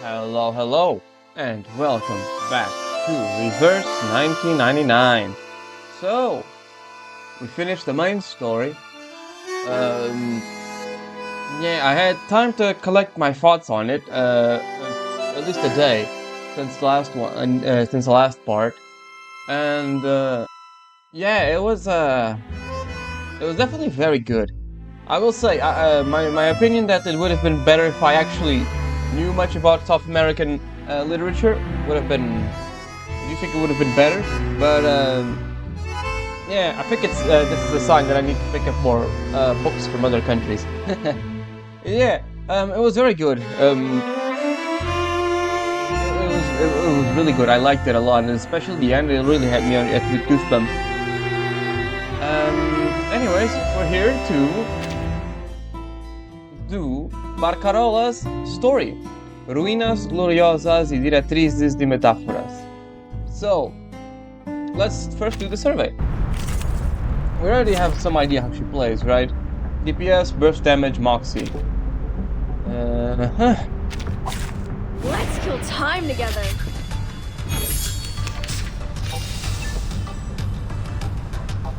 Hello, hello, and welcome back to Reverse 1999. So, we finished the main story. Yeah, I had time to collect my thoughts on it, at least a day since the last one, since the last part, and yeah, it was definitely very good. I will say, my opinion that it would have been better if I actually knew much about South American literature. Would have been. Do you think it would have been better? But yeah, I think it's this is a sign that I need to pick up more books from other countries. Yeah, it was very good. It was really good. I liked it a lot, and especially the end. It really had me with goosebumps. Anyways, we're here to do Barcarola's story, Ruinas, Gloriosas y Directrices de Metáforas. So, let's first do the survey. We already have some idea how she plays, right? DPS, burst damage, Moxie. Let's kill time together.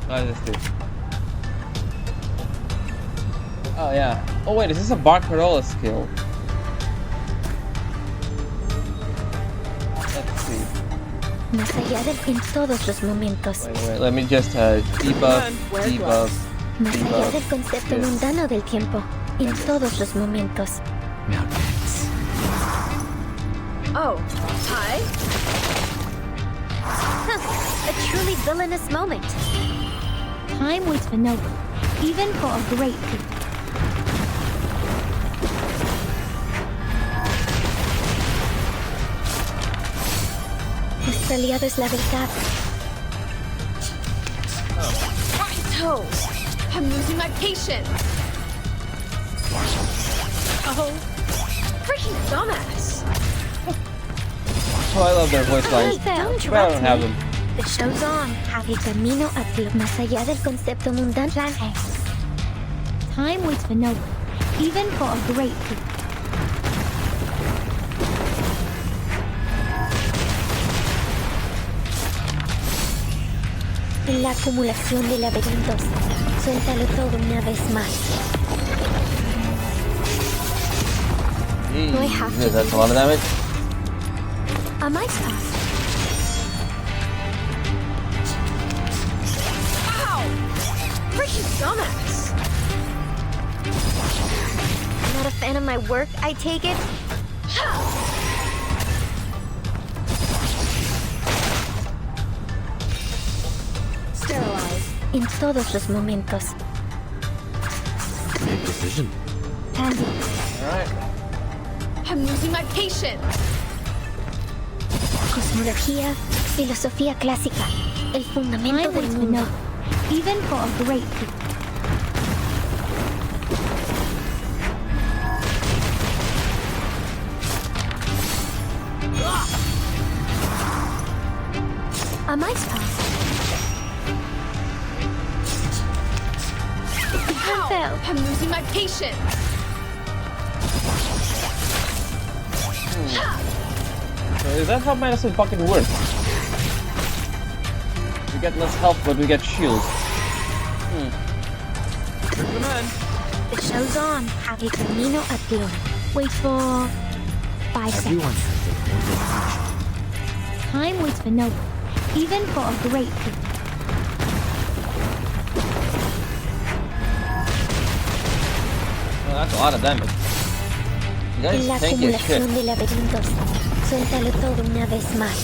Let's do. Oh yeah. Oh wait, is this a Barcarola skill? Let's see. Más allá en todos los momentos. Wait, let me just debuff. Más allá del Debuff. concepto Yes. mundano del tiempo. En todos los momentos. Now dance. Oh, hi. A truly villainous moment. Time waits for no one, even for a great people. Nuestro aliado es la verdad. So, I'm losing my patience. Oh, freaking dumbass. Oh, I love their voice lines. Don't But I interrupt don't have me. them. The show's on. El camino a ti. Más allá del concepto mundano. Time waits for no one, even for a great people. En la acumulación de laberintos, suéltalo todo una vez más. I have to Jesus, that's a lot of damage. A might pass. Ow! Freaking dumbass. Not a fan of my work, I take it? Sterilize. En todos los momentos. Big decision. Andy, Alright. I'm losing my patience. cosmología, filosofía clásica, el fundamento del mundo. Even for a great people. A might pass. Ow! Fell. I'm losing my patience. So is that how medicine fucking works? We get less health, but we get shield. The show's on. El camino a ti. Wait for 5 Everyone seconds. has their own definition. Time waits for no one, even for a great people. Well, that's a lot of damage. You En la guys tanky as shit. acumulación de laberintos, suéltalo todo una vez más.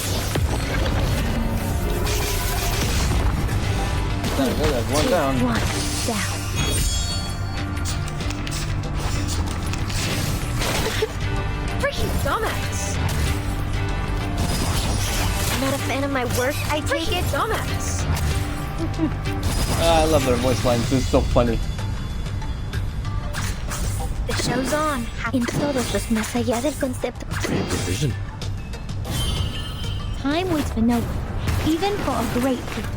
That's one down. One down. Freaking dumbass. Not a fan of my work, I take Freaking it? dumbass. I love their voice lines. It's so funny. The show's on. En todos los más allá del concepto. Big decision. Time waits for no one, even for a great people.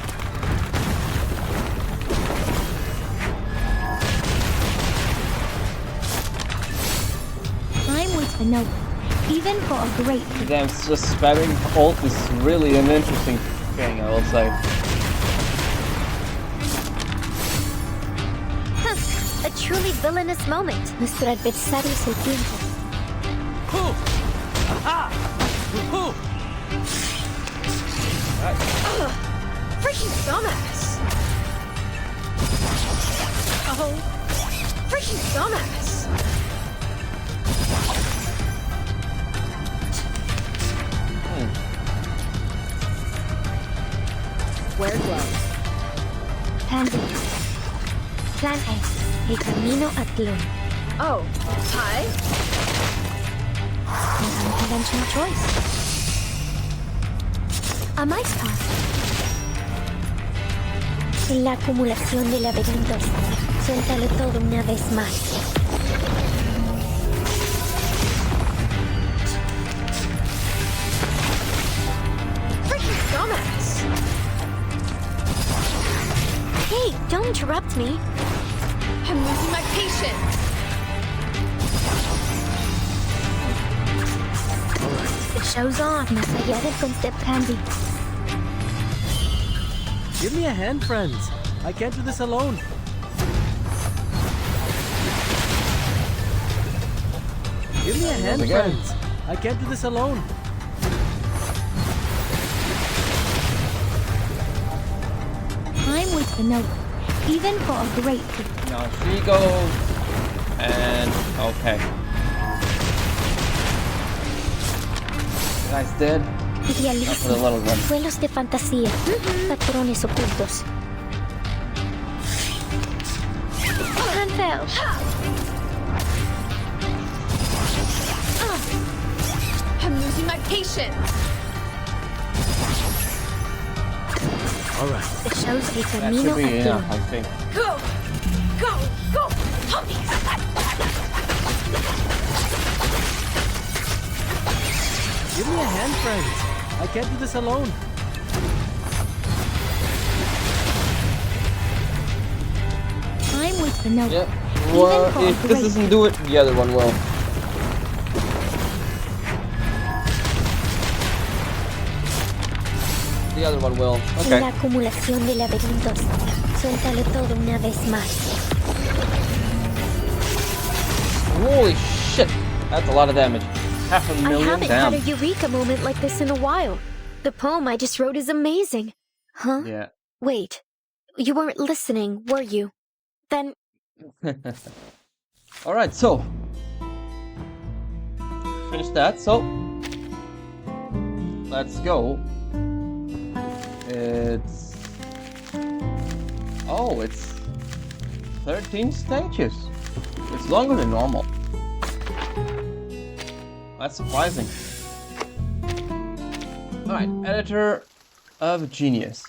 Time waits for no one, even for a great Damn, it's just spamming ult is really an interesting thing, I will say. Huh, a truly villainous moment. Nuestro adversario es el tiempo. Freaking dumbass! Oh, freaking dumbass! Wear gloves. Pansy. Plan A. El camino a Tlon. Oh, hi? An unconventional choice. A mice path. En la acumulación de laberintos, suéltalo todo una vez más. Freaking dumbass! Hey, don't interrupt me. I'm losing my patience! The show's on. Más allá del concept Pansy. Give me a hand, friends. I can't do this alone. Give me a hand, again. friends. I can't do this alone. Time waits for no one, even for a great thing. Now she goes, and okay. Guy's dead. Not for the Idealismo, little one. suelos de fantasía, patrones ocultos. And fell. I'm losing my patience! All right. The show's el That camino should be a enough, Tlon. I think. Go! Go! Go! Puppies! Give me a hand, friends. I can't do this alone. Time waits for no one, Yep. even Well, for a if this great doesn't do it, the other one will. The other one will. En Okay. la acumulación de laberintos, suéltalo todo una vez más. Holy shit! That's a lot of damage. Half a I million haven't had down. a eureka moment like this in a while. The poem I just wrote is amazing. Huh? Yeah. Wait, you weren't listening, were you? Then Alright, so. Finish that, so. Let's go. It's. Oh, it's 13 stages. It's longer than normal. That's surprising. Alright, editor of Genius.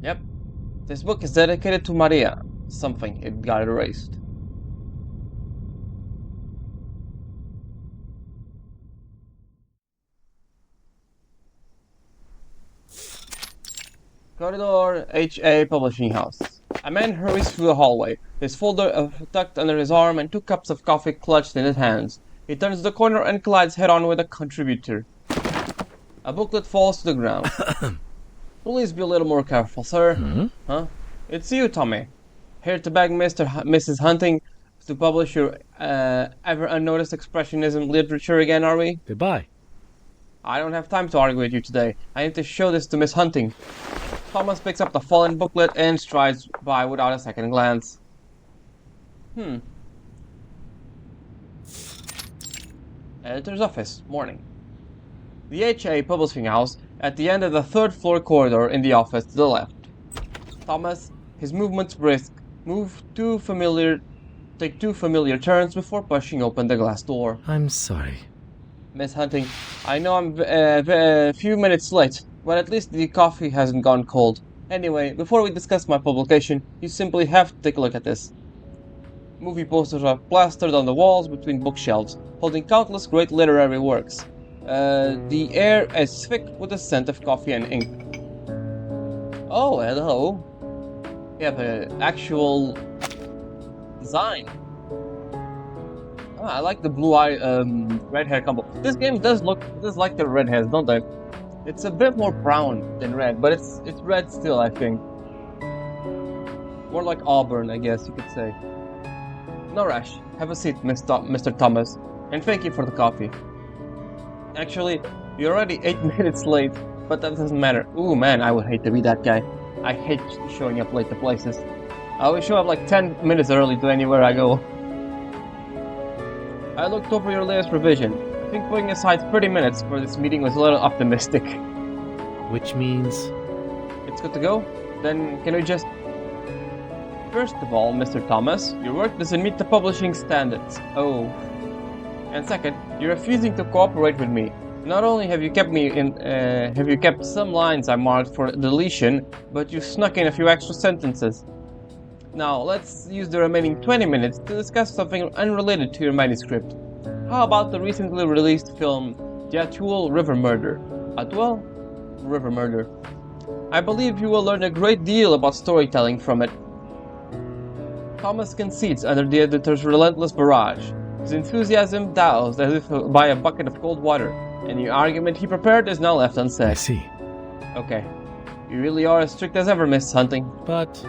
Yep. This book is dedicated to Maria. Something, it got erased. Corridor H.A. Publishing House. A man hurries through the hallway, his folder tucked under his arm and 2 cups of coffee clutched in his hands. He turns the corner and collides head-on with a contributor. A booklet falls to the ground. Please be a little more careful, sir. Huh? It's you, Tommy. Here to beg Mrs. Hunting to publish your ever unnoticed expressionism literature again, are we? Goodbye. I don't have time to argue with you today. I need to show this to Miss Hunting. Thomas picks up the fallen booklet and strides by without a second glance. Editor's office, morning. The H.A. Publishing House, at the end of the 3rd floor corridor in the office to the left. Thomas, his movements brisk, take 2 familiar turns before pushing open the glass door. I'm sorry. Miss Hunting, I know I'm a few minutes late, but at least the coffee hasn't gone cold. Anyway, before we discuss my publication, you simply have to take a look at this. Movie posters are plastered on the walls between bookshelves, holding countless great literary works. The air is thick with the scent of coffee and ink. Oh, hello. You have an actual design. Oh, I like the blue eye, red hair combo. This game does look just like the red hairs, don't they? It's a bit more brown than red, but it's red still, I think. More like auburn, I guess you could say. No rush. Have a seat, Mr. Thomas, and thank you for the coffee. Actually, you're already 8 minutes late, but that doesn't matter. Ooh, man, I would hate to be that guy. I hate showing up late to places. I always show up like 10 minutes early to anywhere I go. I looked over your latest revision. I think putting aside 30 minutes for this meeting was a little optimistic. Which means... It's good to go? Then can we just... First of all, Mr. Thomas, your work doesn't meet the publishing standards. Oh. And second, you're refusing to cooperate with me. Not only have you kept some lines I marked for deletion, but you've snuck in a few extra sentences. Now, let's use the remaining 20 minutes to discuss something unrelated to your manuscript. How about the recently released film, The Atual River Murder? Atual River Murder. I believe you will learn a great deal about storytelling from it. Thomas concedes under the editor's relentless barrage, his enthusiasm doused as if by a bucket of cold water. Any argument he prepared is now left unsaid. I see. Okay. You really are as strict as ever, Miss Hunting. But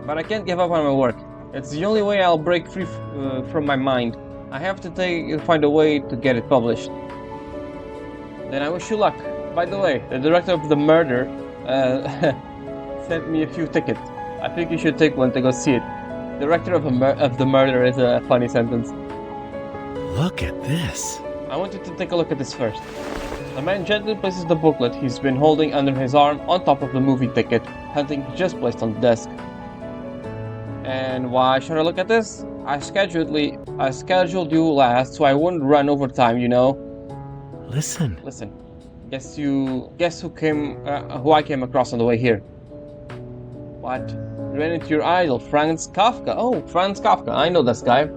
I can't give up on my work. It's the only way I'll break free from my mind. I have to find a way to get it published. Then I wish you luck. By the way, the director of the murder sent me a few tickets. I think you should take one to go see it. Director of the murder is a funny sentence. look at this. I want you to take a look at this first. The man gently places the booklet he's been holding under his arm on top of the movie ticket Hunting just placed on the desk. And why should I look at this? I scheduled you last so I wouldn't run over time, you know. Listen. Guess who I came across on the way here? What? You ran into your idol, Franz Kafka. Oh, Franz Kafka. I know this guy.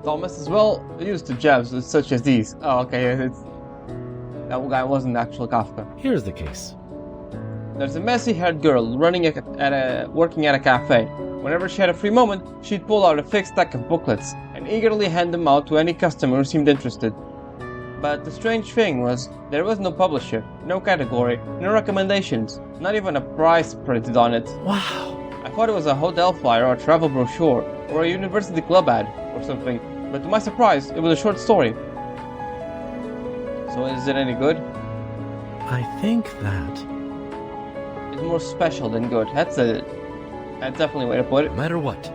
Thomas is well used to jabs such as these. Oh, okay. That guy wasn't actual Kafka. Here's the case. There's a messy-haired girl working at a cafe. Whenever she had a free moment, she'd pull out a thick stack of booklets and eagerly hand them out to any customer who seemed interested. But the strange thing was, there was no publisher, no category, no recommendations, not even a price printed on it. Wow. I thought it was a hotel flyer or a travel brochure or a university club ad or something, but to my surprise, it was a short story. So is it any good? I think that... It's more special than good. That's definitely a way to put it. no matter what,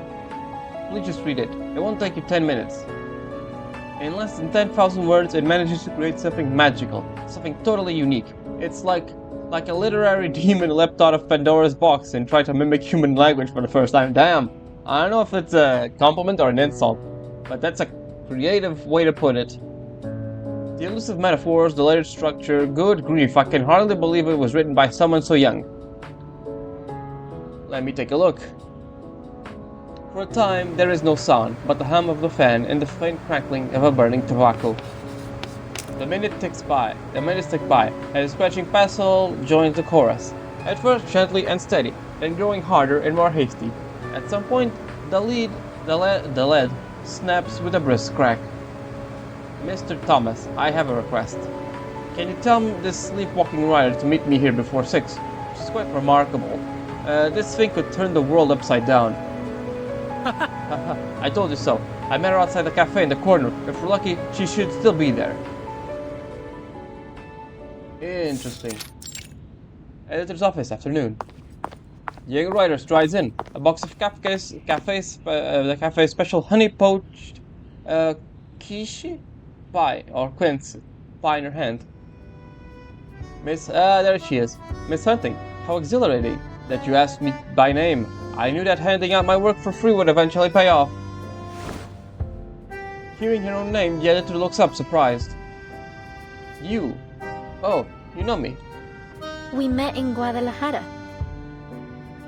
Please just read it. It won't take you 10 minutes. In less than 10,000 words, it manages to create something magical, something totally unique. It's like a literary demon leapt out of Pandora's box and tried to mimic human language for the first time. Damn! I don't know if it's a compliment or an insult, but that's a creative way to put it. The elusive metaphors, the layered structure, good grief, I can hardly believe it was written by someone so young. Let me take a look. For a time, there is no sound but the hum of the fan and the faint crackling of a burning tobacco. The minutes tick by, and the scratching pencil joins the chorus, at first gently and steady, then growing harder and more hasty. At some point, the lead snaps with a brisk crack. Mr. Thomas, I have a request. Can you tell this sleepwalking rider to meet me here before 6? She's quite remarkable. This thing could turn the world upside down. I told you so. I met her outside the cafe in the corner. If we're lucky, she should still be there. Interesting. Editor's office, afternoon. Young writer strides in. A box of the cafe's special honey poached quiche pie or quince pie in her hand. There she is. Miss Hunting. How exhilarating that you asked me by name. I knew that handing out my work for free would eventually pay off. Hearing her own name, the editor looks up, surprised. You? Oh, you know me. We met in Guadalajara.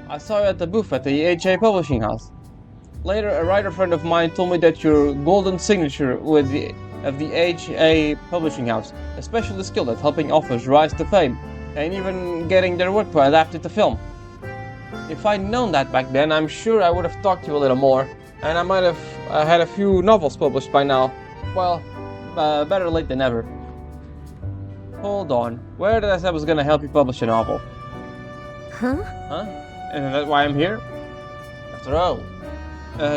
I saw you at the booth at the HA Publishing House. Later, a writer friend of mine told me that your golden signature of the HA Publishing House, especially skilled at helping authors rise to fame, and even getting their work adapted to film. If I'd known that back then, I'm sure I would have talked to you a little more, and I might have had a few novels published by now. Well, better late than never. Hold on, where did I say I was gonna help you publish a novel? Huh? Huh? Isn't that why I'm here? After all,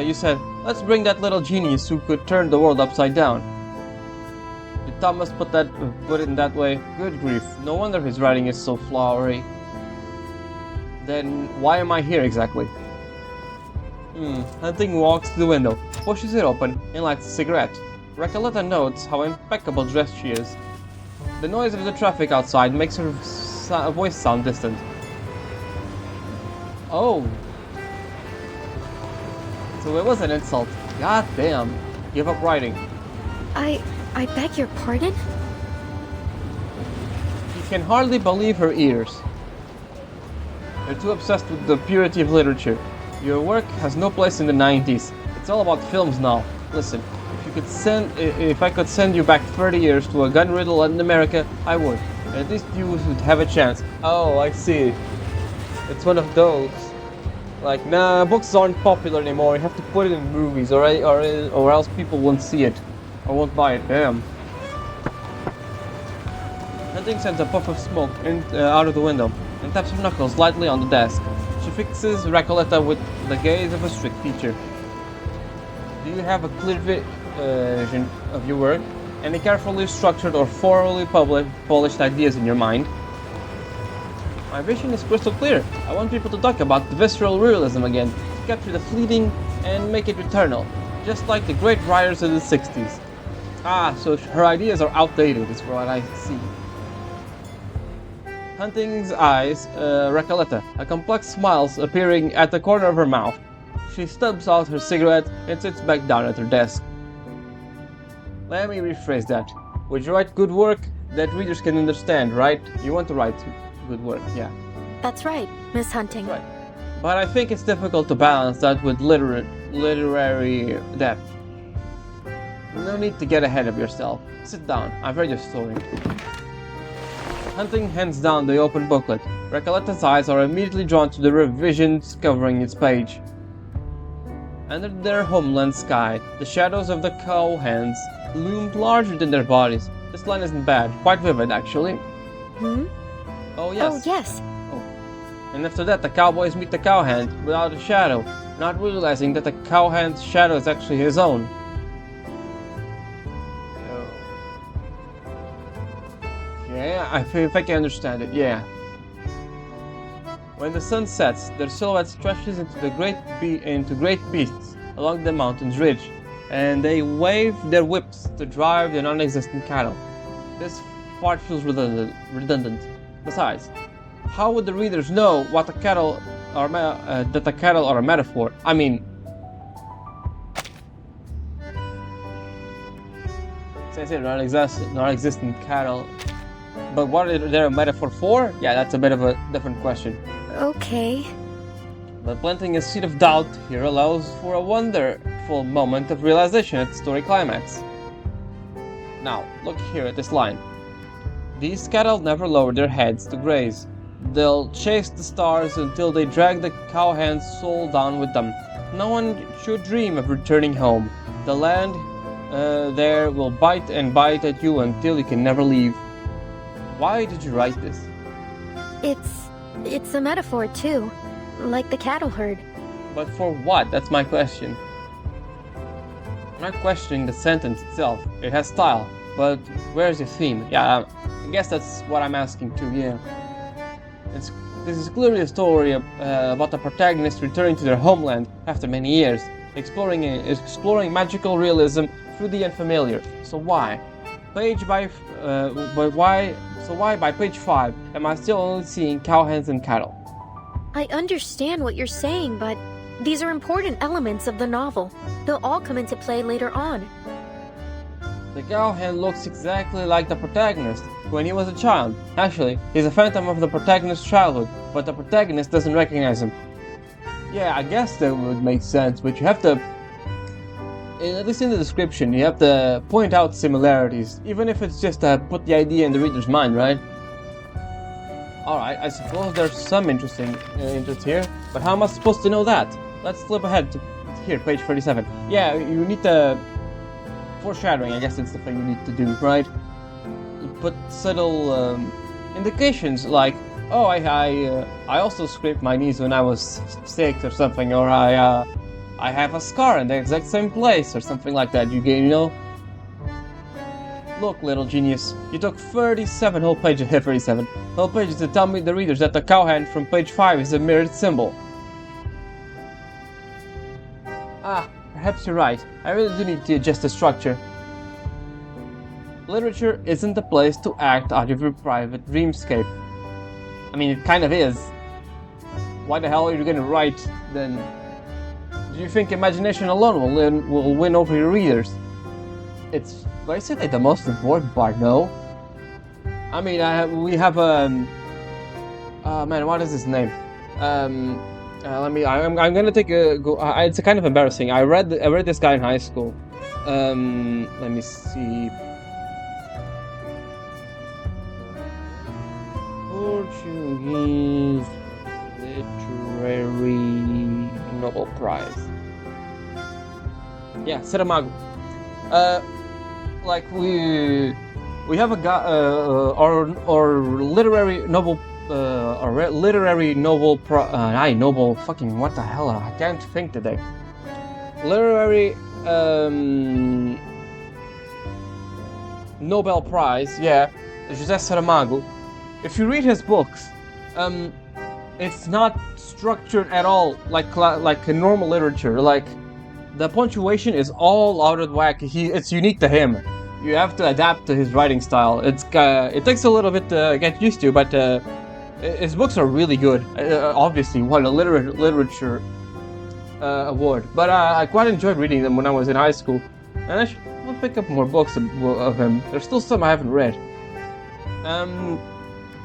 you said, let's bring that little genius who could turn the world upside down. Did Thomas put it in that way? Good grief, no wonder his writing is so flowery. Then why am I here exactly? Hunting walks to the window, pushes it open, and lights a cigarette. Recoleta notes how impeccable dressed she is. The noise of the traffic outside makes her voice sound distant. Oh. So it was an insult. God damn. Give up writing. I beg your pardon? She can hardly believe her ears. You're too obsessed with the purity of literature. Your work has no place in the 90s. It's all about films now. Listen, if I could send you back 30 years to a gun-riddled Latin America, I would. At least you would have a chance. Oh, I see. It's one of those. Like, nah, books aren't popular anymore. You have to put it in movies, or else people won't see it. Or won't buy it. Damn. Hunting sends a puff of smoke out of the window and taps her knuckles lightly on the desk. She fixes Recoleta with the gaze of a strict teacher. Do you have a clear vision of your work? Any carefully structured or thoroughly polished ideas in your mind? My vision is crystal clear. I want people to talk about the visceral realism again, to capture the fleeting and make it eternal, just like the great writers of the 60s. Ah, so her ideas are outdated, is what I see. Hunting's eyes Recoleta, a complex smile appearing at the corner of her mouth. She stubs out her cigarette and sits back down at her desk. Let me rephrase that. Would you write good work that readers can understand, right? You want to write good work, yeah. That's right, Miss Hunting. Right. But I think it's difficult to balance that with literary depth. No need to get ahead of yourself. Sit down, I've read your story. Hunting hands down the open booklet. Recoleta's eyes are immediately drawn to the revisions covering its page. Under their homeland sky, the shadows of the cowhands loomed larger than their bodies. This line isn't bad, quite vivid actually. Hmm? Oh yes. Oh, yes. And after that, the cowboys meet the cowhand without a shadow, not realizing that the cowhand's shadow is actually his own. Yeah, I think I can understand it, yeah. When the sun sets, their silhouette stretches into great beasts along the mountain's ridge, and they wave their whips to drive the non-existent cattle. This part feels redundant. Besides, how would the readers know what the cattle are that the cattle are a metaphor? I mean, since they're non-existent cattle, but what are they a metaphor for? Yeah, that's a bit of a different question. Okay. But planting a seed of doubt here allows for a wonderful moment of realization at the story climax. Now, look here at this line. These cattle never lower their heads to graze. They'll chase the stars until they drag the cowhand's soul down with them. No one should dream of returning home. The land there will bite and bite at you until you can never leave. Why did you write this? It's a metaphor too, like the cattle herd. But for what? That's my question. I'm not questioning the sentence itself. It has style, but where's the theme? Yeah, I guess that's what I'm asking too, yeah. This is clearly a story about the protagonist returning to their homeland after many years, exploring magical realism through the unfamiliar. So why? Why by page 5 am I still only seeing cowhands and cattle? I understand what you're saying, but these are important elements of the novel. They'll all come into play later on. The cowhand looks exactly like the protagonist when he was a child. Actually, he's a phantom of the protagonist's childhood, but the protagonist doesn't recognize him. Yeah, I guess that would make sense, but you have to, at least in the description, you have to point out similarities, even if it's just to put the idea in the reader's mind, right? Alright, I suppose there's some interesting interest here, but how am I supposed to know that? Let's flip ahead to here, page 37. Yeah, you need the foreshadowing, I guess that's the thing you need to do, right? You put subtle indications like, oh, I also scraped my knees when I was 6 or something, or I have a scar in the exact same place or something like that. You know? Look, little genius, you took 37 whole pages, 37 whole pages to tell me the readers that the cowhand from page 5 is a mirrored symbol. Ah, perhaps you're right. I really do need to adjust the structure. Literature isn't the place to act out of your private dreamscape. I mean, it kind of is. Why the hell are you gonna write, then? Do you think imagination alone will win over your readers? It's basically the most important part, no? I mean, we have oh man, what is his name? I'm gonna take a go. It's kind of embarrassing. I read this guy in high school. Let me see. Portuguese Literary Nobel Prize. Yeah, Saramago. Like we have a guy, or literary Nobel, literary Nobel Nobel fucking what the hell? I can't think today. Literary Nobel Prize, yeah, José Saramago. If you read his books, it's not structured at all like a normal literature. Like the punctuation is all out of whack. It's unique to him. You have to adapt to his writing style. It takes a little bit to get used to, but his books are really good. Obviously, won a literature award. But I quite enjoyed reading them when I was in high school, and I'll pick up more books of him. There's still some I haven't read.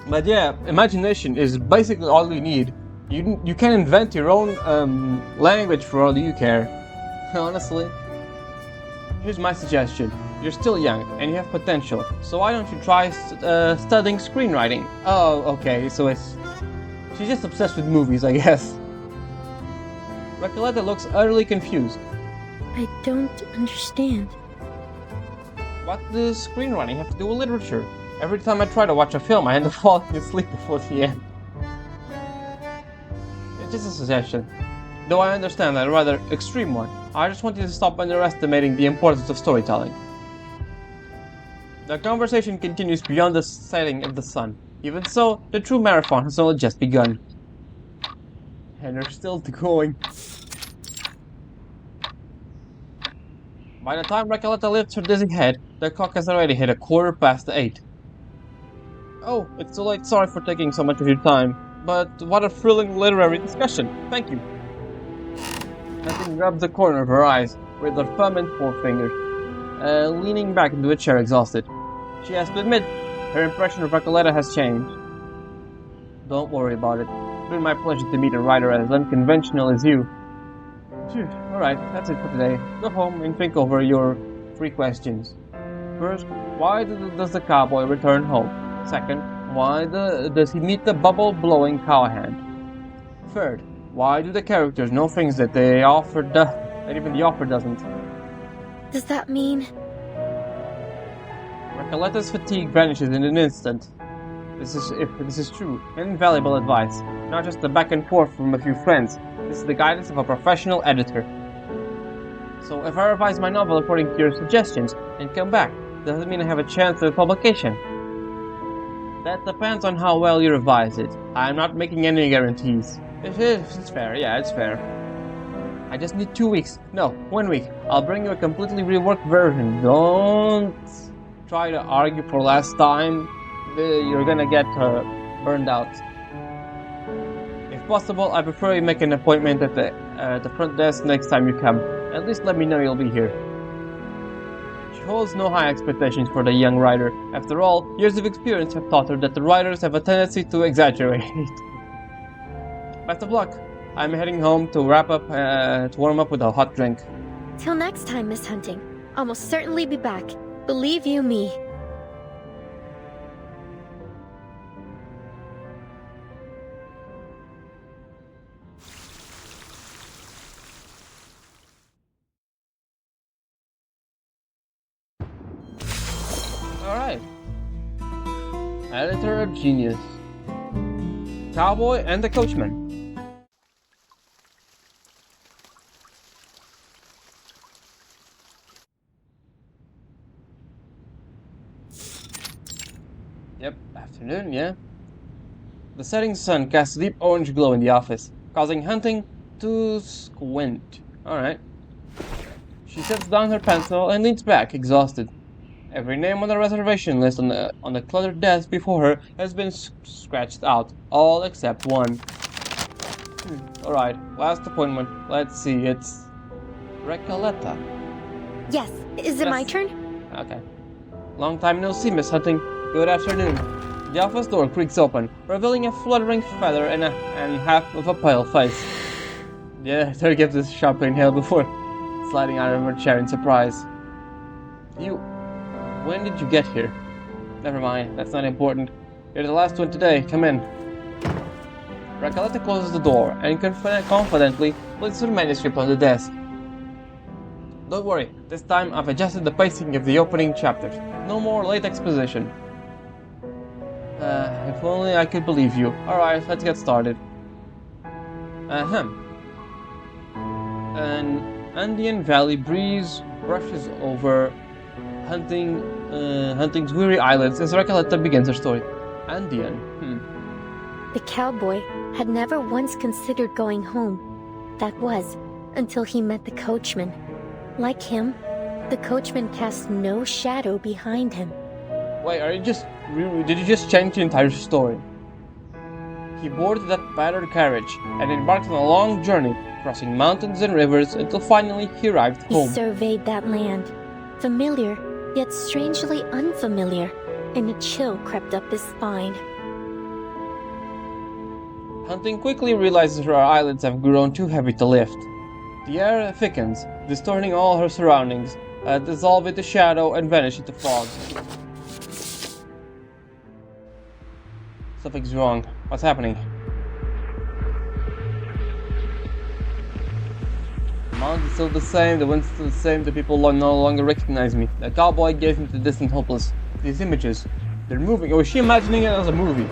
But yeah, imagination is basically all you need. You can invent your own language for all you care. Honestly. Here's my suggestion. You're still young, and you have potential, so why don't you try studying screenwriting? Oh, okay, so she's just obsessed with movies, I guess. Recoleta looks utterly confused. I don't understand. What does screenwriting have to do with literature? Every time I try to watch a film, I end up falling asleep before the end. It's just a suggestion. Though I understand that a rather extreme one, I just want you to stop underestimating the importance of storytelling. The conversation continues beyond the setting of the sun. Even so, the true marathon has only just begun. And they're still going. By the time Recoleta lifts her dizzy head, the clock has already hit 8:15. Oh, it's too late. Sorry for taking so much of your time. But what a thrilling literary discussion. Thank you. Nathan rubs the corner of her eyes with her thumb and forefinger, leaning back into a chair exhausted. She has to admit, her impression of Recoleta has changed. Don't worry about it. It's been my pleasure to meet a writer as unconventional as you. Phew, alright, that's it for today. Go home and think over your 3 questions. First, why does the cowboy return home? Second, why does he meet the bubble-blowing cowhand? Third, why do the characters know things that that even the author doesn't? Does that mean... Recoleta's fatigue vanishes in an instant. If this is true, invaluable advice. Not just the back and forth from a few friends. This is the guidance of a professional editor. So if I revise my novel according to your suggestions and come back, does it mean I have a chance of publication? That depends on how well you revise it. I am not making any guarantees. It's fair, yeah, it's fair. I just need 2 weeks. No, 1 week. I'll bring you a completely reworked version. Don't try to argue for last time. You're gonna get burned out. If possible, I prefer you make an appointment at the front desk next time you come. At least let me know you'll be here. She holds no high expectations for the young writer. After all, years of experience have taught her that the writers have a tendency to exaggerate. Best of luck. I'm heading home to warm up with a hot drink. Till next time, Miss Hunting. I'll most certainly be back. Believe you me. Editor of Genius. Cowboy and the Coachman. Yep, afternoon, yeah. The setting sun casts a deep orange glow in the office, causing Hunting to squint. Alright. She sets down her pencil and leans back, exhausted. Every name on the reservation list on the cluttered desk before her has been scratched out, all except one. Alright, last appointment. Let's see, it's Recoleta. Yes, is it my Yes. turn? Okay. Long time no see, Miss Hunting. Good afternoon. The office door creaks open, revealing a fluttering feather and half of a pale face. The editor gives a sharp inhale before sliding out of her chair in surprise. When did you get here? Never mind, that's not important. You're the last one today, come in. Recoleta closes the door and confidently places her manuscript on the desk. Don't worry, this time I've adjusted the pacing of the opening chapters. No more late exposition. If only I could believe you. Alright, let's get started. An Andean valley breeze brushes over Hunting's weary eyelids as Recoleta begins her story. Andean, The cowboy had never once considered going home. That was, until he met the coachman. Like him, the coachman cast no shadow behind him. Wait, did you just change the entire story? He boarded that battered carriage and embarked on a long journey, crossing mountains and rivers until finally he arrived home. He surveyed that land, familiar, yet strangely unfamiliar, and a chill crept up his spine. Hunting quickly realizes her eyelids have grown too heavy to lift. The air thickens, distorting all her surroundings, dissolve into shadow and vanish into fog. Something's wrong. What's happening? The mountain's still the same, the wind's still the same, the people no longer recognize me. The cowboy gave me to distant hopeless. These images, they're moving. Or is she imagining it as a movie?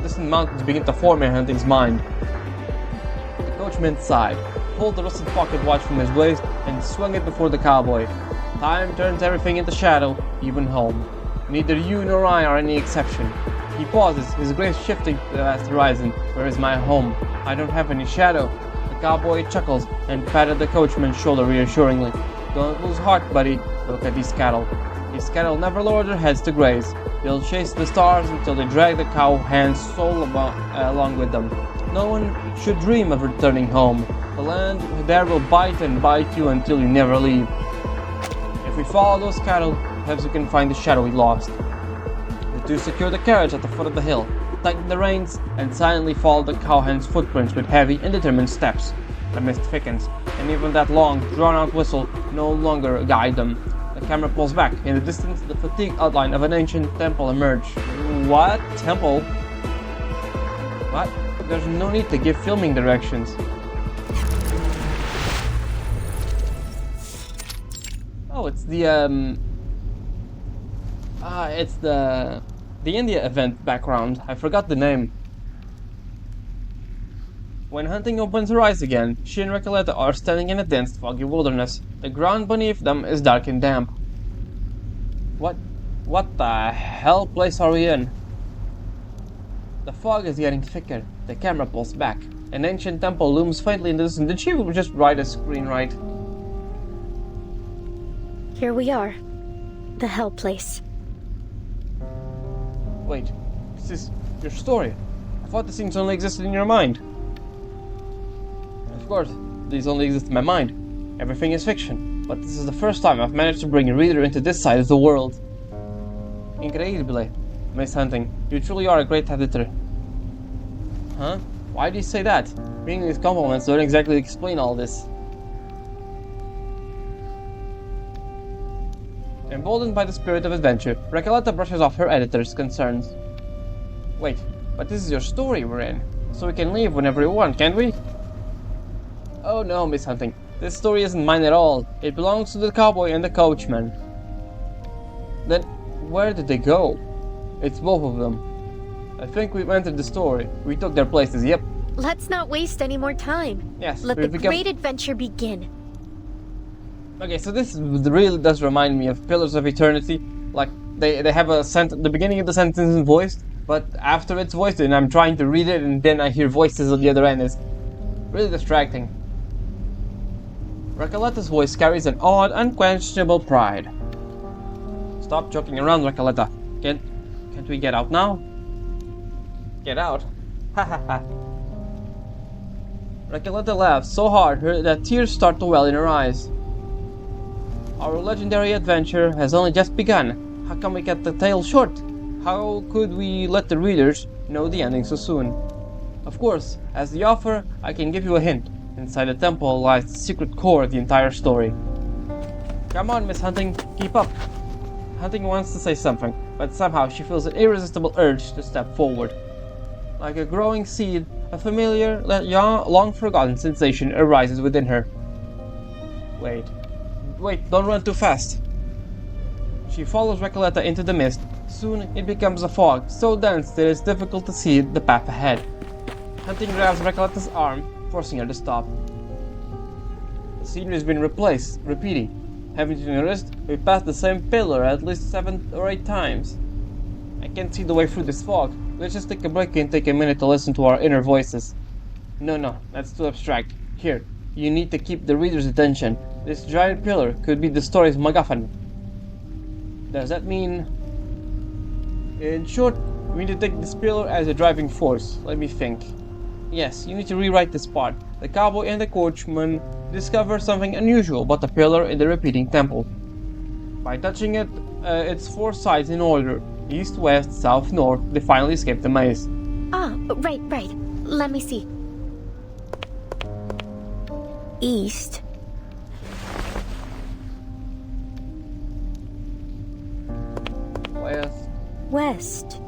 Distant mountains begin to form in Hunting's mind. The coachman sighed, pulled the rusted pocket watch from his waist, and swung it before the cowboy. Time turns everything into shadow, even home. Neither you nor I are any exception. He pauses, his gaze shifting to the vast horizon. Where is my home? I don't have any shadow. The cowboy chuckles and patted the coachman's shoulder reassuringly. Don't lose heart, buddy. Look at these cattle. These cattle never lower their heads to graze. They'll chase the stars until they drag the cowhand's soul along with them. No one should dream of returning home. The land there will bite and bite you until you never leave. If we follow those cattle, perhaps we can find the shadow we lost. The two secure the carriage at the foot of the hill, tighten the reins, and silently follow the cowhand's footprints with heavy and determined steps. The mist thickens, and even that long, drawn-out whistle no longer guides them. The camera pulls back. In the distance, the fatigued outline of an ancient temple emerges. What? Temple? What? There's no need to give filming directions. Oh, it's the India event background. I forgot the name. When Hunting opens her eyes again, she and Recoleta are standing in a dense, foggy wilderness. The ground beneath them is dark and damp. What the hell place are we in? The fog is getting thicker. The camera pulls back. An ancient temple looms faintly in the distance. Did she just write a screenwrite? Here we are. The Hell Place. Wait, this is your story. I thought the scenes only existed in your mind. Of course, these only exist in my mind. Everything is fiction, but this is the first time I've managed to bring a reader into this side of the world. Incredibile, Miss Hunting. You truly are a great editor. Huh? Why do you say that? Bringing these compliments don't exactly explain all this. Emboldened by the spirit of adventure, Recoleta brushes off her editor's concerns. Wait, but this is your story we're in, so we can leave whenever we want, can't we? Oh no, Miss Hunting, this story isn't mine at all. It belongs to the cowboy and the coachman. Then, where did they go? It's both of them. I think we've entered the story. We took their places, yep. Let's not waste any more time. Yes, Let the we've become... great adventure begin. Okay, so this really does remind me of Pillars of Eternity. Like, they have the beginning of the sentence is voiced, but after it's voiced and I'm trying to read it and then I hear voices on the other end. It's really distracting. Recoleta's voice carries an odd, unquestionable pride. Stop joking around, Recoleta. Can't we get out now? Get out? Ha ha ha. Recoleta laughs so hard that tears start to well in her eyes. Our legendary adventure has only just begun. How come we cut the tale short? How could we let the readers know the ending so soon? Of course, as the author, I can give you a hint. Inside the temple lies the secret core of the entire story. Come on, Miss Hunting, keep up. Hunting wants to say something, but somehow she feels an irresistible urge to step forward. Like a growing seed, a familiar, long-forgotten sensation arises within her. Wait, don't run too fast. She follows Recoleta into the mist. Soon it becomes a fog, so dense that it's difficult to see the path ahead. Hunting grabs Recoleta's arm, forcing her to stop. The scenery has been repeating. Haven't you noticed? We've passed the same pillar at least 7 or 8 times. I can't see the way through this fog. Let's just take a break and take a minute to listen to our inner voices. No, that's too abstract. Here, you need to keep the reader's attention. This giant pillar could be the story's MacGuffin. Does that mean... In short, we need to take this pillar as a driving force. Let me think. Yes, you need to rewrite this part. The cowboy and the coachman discover something unusual about the pillar in the repeating temple. By touching it, its 4 sides in order, east, west, south, north, they finally escape the maze. Ah, right. Let me see. East. West.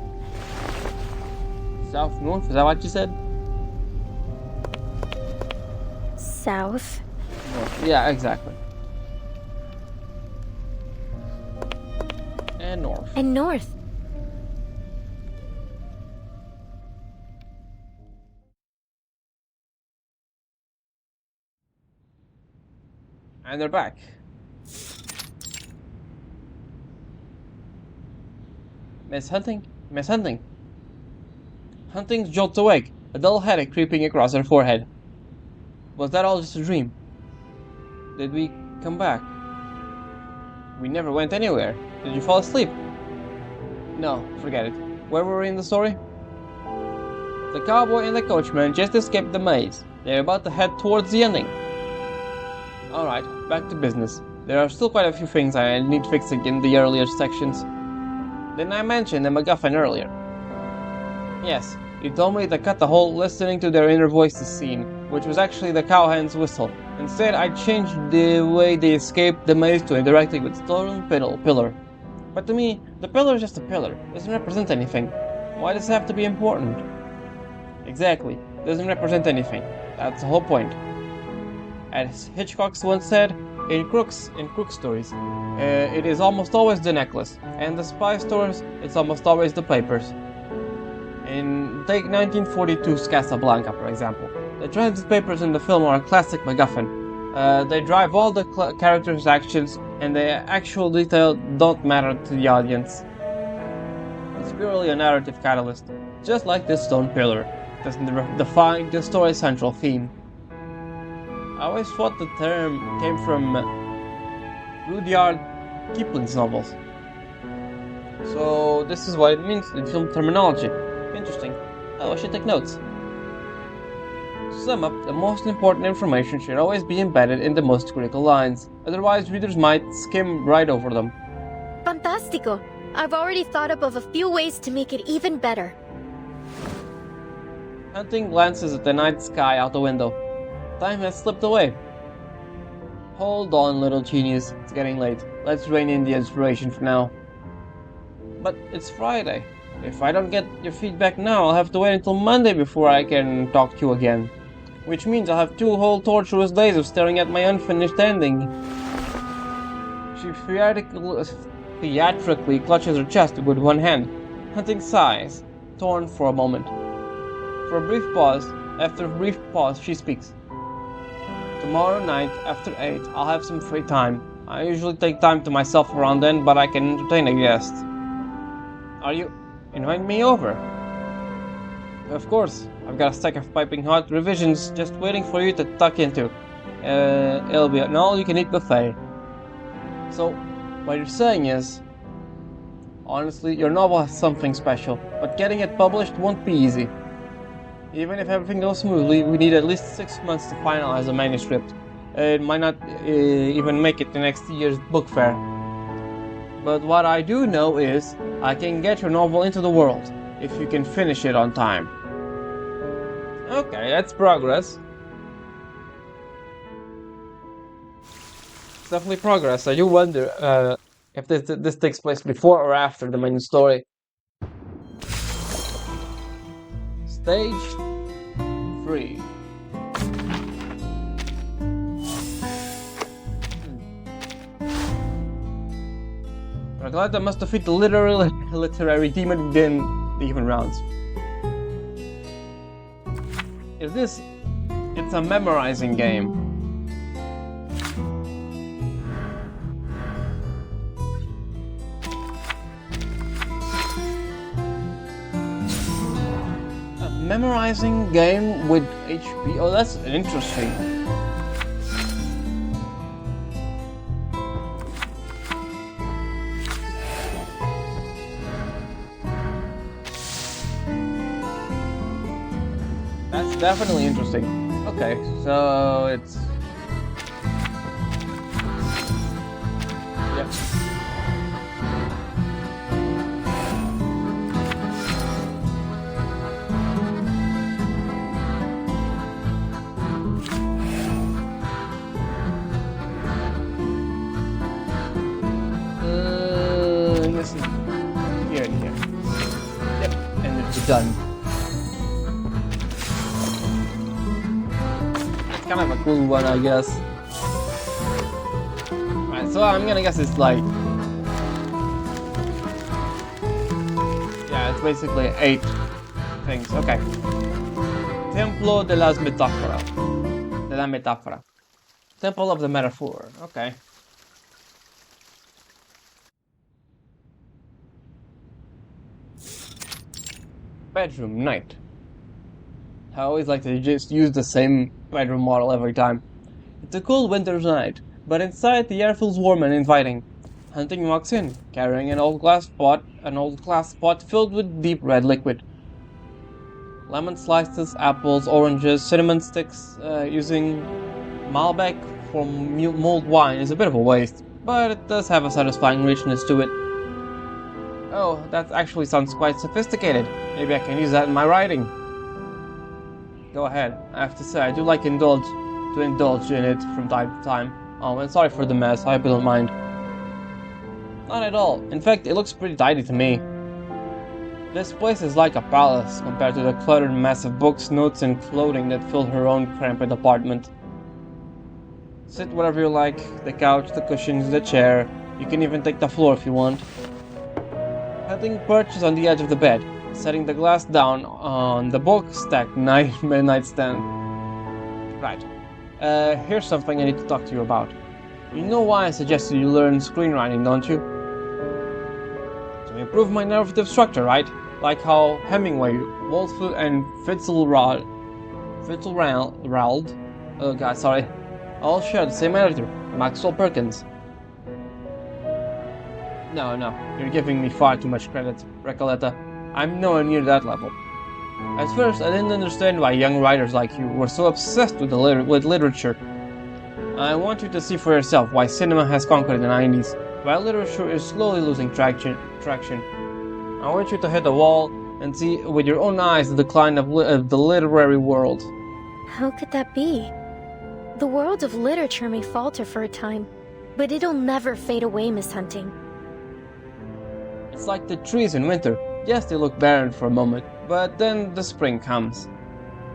South, north, is that what you said? South. North. Yeah, exactly. And north. And north. And they're back. Miss Hunting? Hunting jolts awake, a dull headache creeping across her forehead. Was that all just a dream? Did we come back? We never went anywhere. Did you fall asleep? No, forget it. Where were we in the story? The cowboy and the coachman just escaped the maze. They're about to head towards the ending. Alright, back to business. There are still quite a few things I need fixing in the earlier sections. Didn't I mention the MacGuffin earlier? Yes, you told me to cut the whole listening to their inner voices scene, which was actually the cowhand's whistle. Instead, I changed the way they escaped the maze to interacting with stone pillar. But to me, the pillar is just a pillar. It doesn't represent anything. Why does it have to be important? Exactly, it doesn't represent anything. That's the whole point. As Hitchcock once said, in Crook stories, it is almost always the necklace, and the spy stories, it's almost always the papers. Take 1942's Casablanca, for example. The transit papers in the film are a classic MacGuffin. They drive all the characters' actions, and the actual detail don't matter to the audience. It's purely a narrative catalyst, just like this stone pillar. It doesn't define the story's central theme. I always thought the term came from Rudyard Kipling's novels. So this is what it means in film terminology. Interesting. I should take notes. To sum up, the most important information should always be embedded in the most critical lines, otherwise readers might skim right over them. Fantastico! I've already thought up of a few ways to make it even better. Hunting glances at the night sky out the window. Time has slipped away. Hold on, little genius. It's getting late. Let's rein in the inspiration for now. But it's Friday. If I don't get your feedback now, I'll have to wait until Monday before I can talk to you again. Which means I'll have 2 whole torturous days of staring at my unfinished ending. She theatrically clutches her chest with one hand. Hunting sighs, torn for a moment. For a brief pause, after a brief pause, she speaks. Tomorrow night, after 8, I'll have some free time. I usually take time to myself around then, but I can entertain a guest. Are you inviting me over? Of course, I've got a stack of piping hot revisions just waiting for you to tuck into. It'll be an all-you-can-eat buffet. So, what you're saying is, honestly, your novel has something special, but getting it published won't be easy. Even if everything goes smoothly, we need at least 6 months to finalize the manuscript. It might not even make it to next year's book fair. But what I do know is, I can get your novel into the world, if you can finish it on time. Okay, that's progress. It's definitely progress. I do wonder if this takes place before or after the main story. Stage 3. Recoleta must defeat the literary demon within the even rounds. It's a memorizing game. A memorizing game with HP? Oh, that's interesting. That's definitely interesting. Okay, so it's... Yep. This is here and here. Yep, and it's done. Kind of a cool one, I guess. Alright, so I'm gonna guess it's like... Yeah, it's basically 8 things. Okay. Templo de las Metáforas. De la Metáfora. Temple of the Metaphor. Okay. Bedroom, night. I always like to just use the same bedroom model every time. It's a cool winter's night, but inside the air feels warm and inviting. Hunting walks in, carrying an old glass pot filled with deep red liquid. Lemon slices, apples, oranges, cinnamon sticks, using Malbec for mulled wine is a bit of a waste, but it does have a satisfying richness to it. Oh, that actually sounds quite sophisticated. Maybe I can use that in my writing. Go ahead. I have to say, I do like to indulge in it from time to time. Oh, and sorry for the mess. I hope you don't mind. Not at all. In fact, it looks pretty tidy to me. This place is like a palace compared to the cluttered mess of books, notes, and clothing that fill her own cramped apartment. Sit wherever you like. The couch, the cushions, the chair. You can even take the floor if you want. Hunting perches on the edge of the bed, setting the glass down on the book-stacked nightstand. Right. Here's something I need to talk to you about. You know why I suggested you learn screenwriting, don't you? To improve my narrative structure, right? Like how Hemingway, Wolfe, and Fitzgerald, oh god, sorry, all share the same editor, Maxwell Perkins. No, you're giving me far too much credit, Recoleta. I'm nowhere near that level. At first, I didn't understand why young writers like you were so obsessed with literature. I want you to see for yourself why cinema has conquered the 90s, while literature is slowly losing traction. I want you to hit a wall and see with your own eyes the decline of the literary world. How could that be? The world of literature may falter for a time, but it'll never fade away, Miss Hunting. It's like the trees in winter. Yes, they look barren for a moment, but then the spring comes.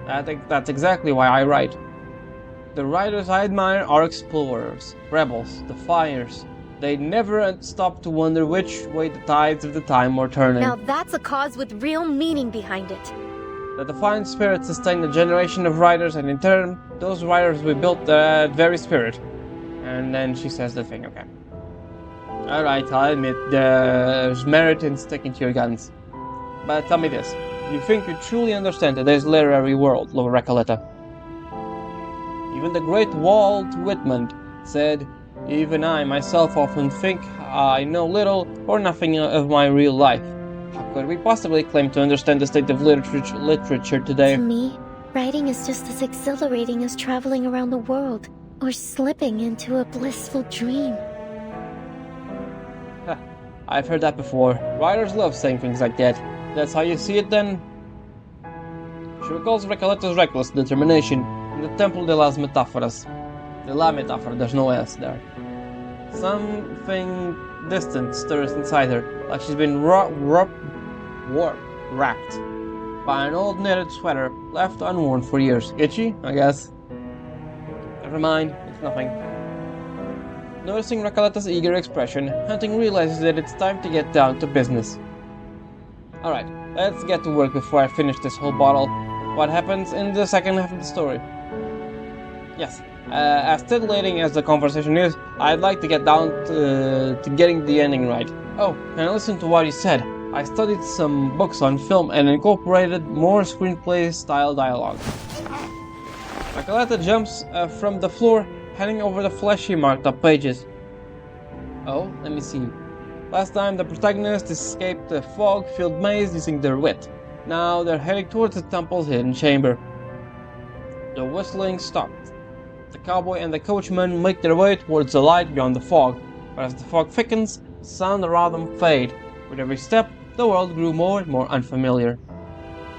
I think that's exactly why I write. The writers I admire are explorers, rebels, defiers. They never stop to wonder which way the tides of the time were turning. Now that's a cause with real meaning behind it. The defiant spirit sustained a generation of riders, and in turn, those riders rebuilt that very spirit. And then she says the thing, okay. Alright, I'll admit, there's merit in sticking to your guns. But tell me this, you think you truly understand today's literary world, Lord Recoleta? Even the great Walt Whitman said, even I myself often think I know little or nothing of my real life. How could we possibly claim to understand the state of literature today? To me, writing is just as exhilarating as traveling around the world, or slipping into a blissful dream. I've heard that before. Writers love saying things like that. That's how you see it then? She recalls Recoleta's reckless determination in the Temple de las Metáforas. De la Metáfora, there's no S there. Something distant stirs inside her, like she's been wrapped by an old knitted sweater left unworn for years. Itchy, I guess. Never mind, it's nothing. Noticing Recoleta's eager expression, Hunting realizes that it's time to get down to business. Alright, let's get to work before I finish this whole bottle. What happens in the second half of the story? Yes, as titillating as the conversation is, I'd like to get down to getting the ending right. Oh, and listen to what he said. I studied some books on film and incorporated more screenplay-style dialogue. Recoleta jumps from the floor, heading over the fleshy marked-up pages. Oh, let me see. Last time the protagonists escaped a fog-filled maze using their wit. Now they're heading towards the temple's hidden chamber. The whistling stopped. The cowboy and the coachman make their way towards the light beyond the fog, but as the fog thickens, the sound around them fades. With every step, the world grew more and more unfamiliar.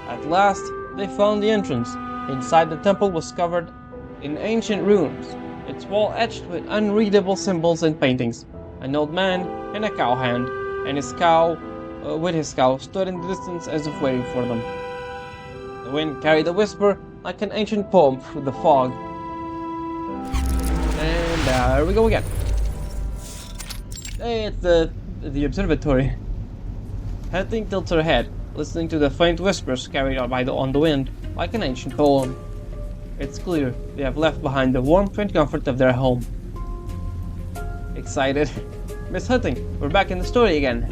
At last, they found the entrance. Inside the temple was covered in ancient ruins, its wall etched with unreadable symbols and paintings. An old man in a cowhand, and his cow, stood in the distance as if waiting for them. The wind carried a whisper like an ancient poem through the fog. And there we go again. Hey, it's the observatory. Hunting tilts her head, listening to the faint whispers carried on on the wind, like an ancient poem. It's clear they have left behind the warmth and comfort of their home. Excited. Miss Hunting, we're back in the story again.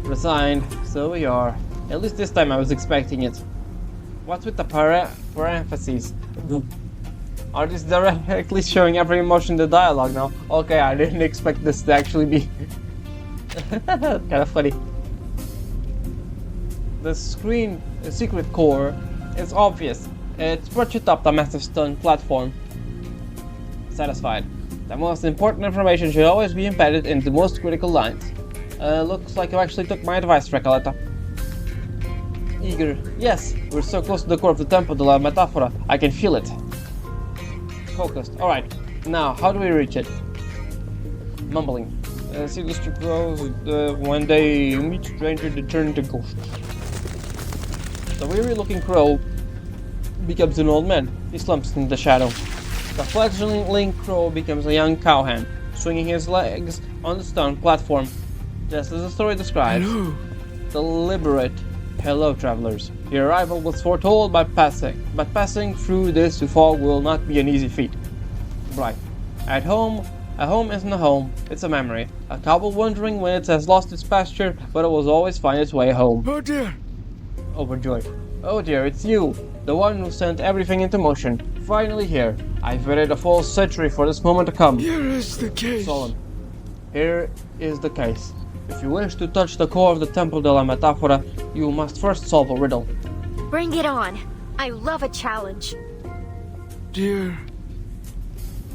Resigned, so we are. At least this time I was expecting it. What's with the parentheses? Are these directly showing every emotion in the dialogue now? Okay, I didn't expect this to actually be kind of funny. The secret core is obvious. It's perched atop the massive stone platform. Satisfied. The most important information should always be embedded in the most critical lines. Looks like you actually took my advice, Recoleta. Eager. Yes, we're so close to the core of the Temple de la Metáfora. I can feel it. Focused. Alright, now, how do we reach it? Mumbling. See the strip grows when they meet stranger they turn into ghosts. The weary-looking crow becomes an old man. He slumps in the shadow. The fledgling crow becomes a young cowhand, swinging his legs on the stone platform, just as the story describes. Hello. Deliberate. Hello, travelers. Your arrival was foretold by passing, but passing through this fog will not be an easy feat. Right. At home, a home isn't a home, it's a memory. A cowboy wondering when it has lost its pasture, but it will always find its way home. Oh dear. Overjoyed. Oh dear, it's you, the one who sent everything into motion. Finally here. I've waited a full century for this moment to come. Here is the case. Solemn. Here is the case. If you wish to touch the core of the Temple de la Metáfora, you must first solve a riddle. Bring it on. I love a challenge. Dear.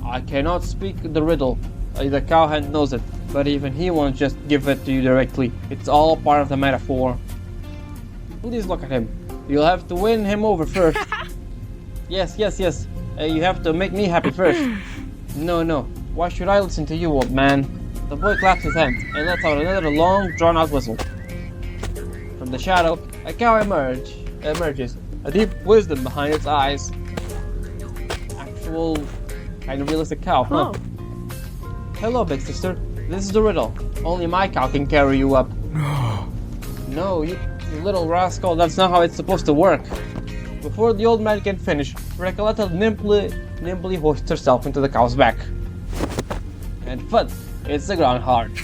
I cannot speak the riddle. The cowhand knows it, but even he won't just give it to you directly. It's all part of the metaphor. Please look at him. You'll have to win him over first. Yes. You have to make me happy first. No. Why should I listen to you, old man? The boy claps his hands and lets out another long, drawn-out whistle. From the shadow, a cow emerges, a deep wisdom behind its eyes. Actual, kind of realistic cow, huh? Hello, big sister. This is the riddle. Only my cow can carry you up. No, you little rascal, that's not how it's supposed to work. Before the old man can finish, Recoleta nimbly hoists herself into the cow's back. And thud, it's the ground hard.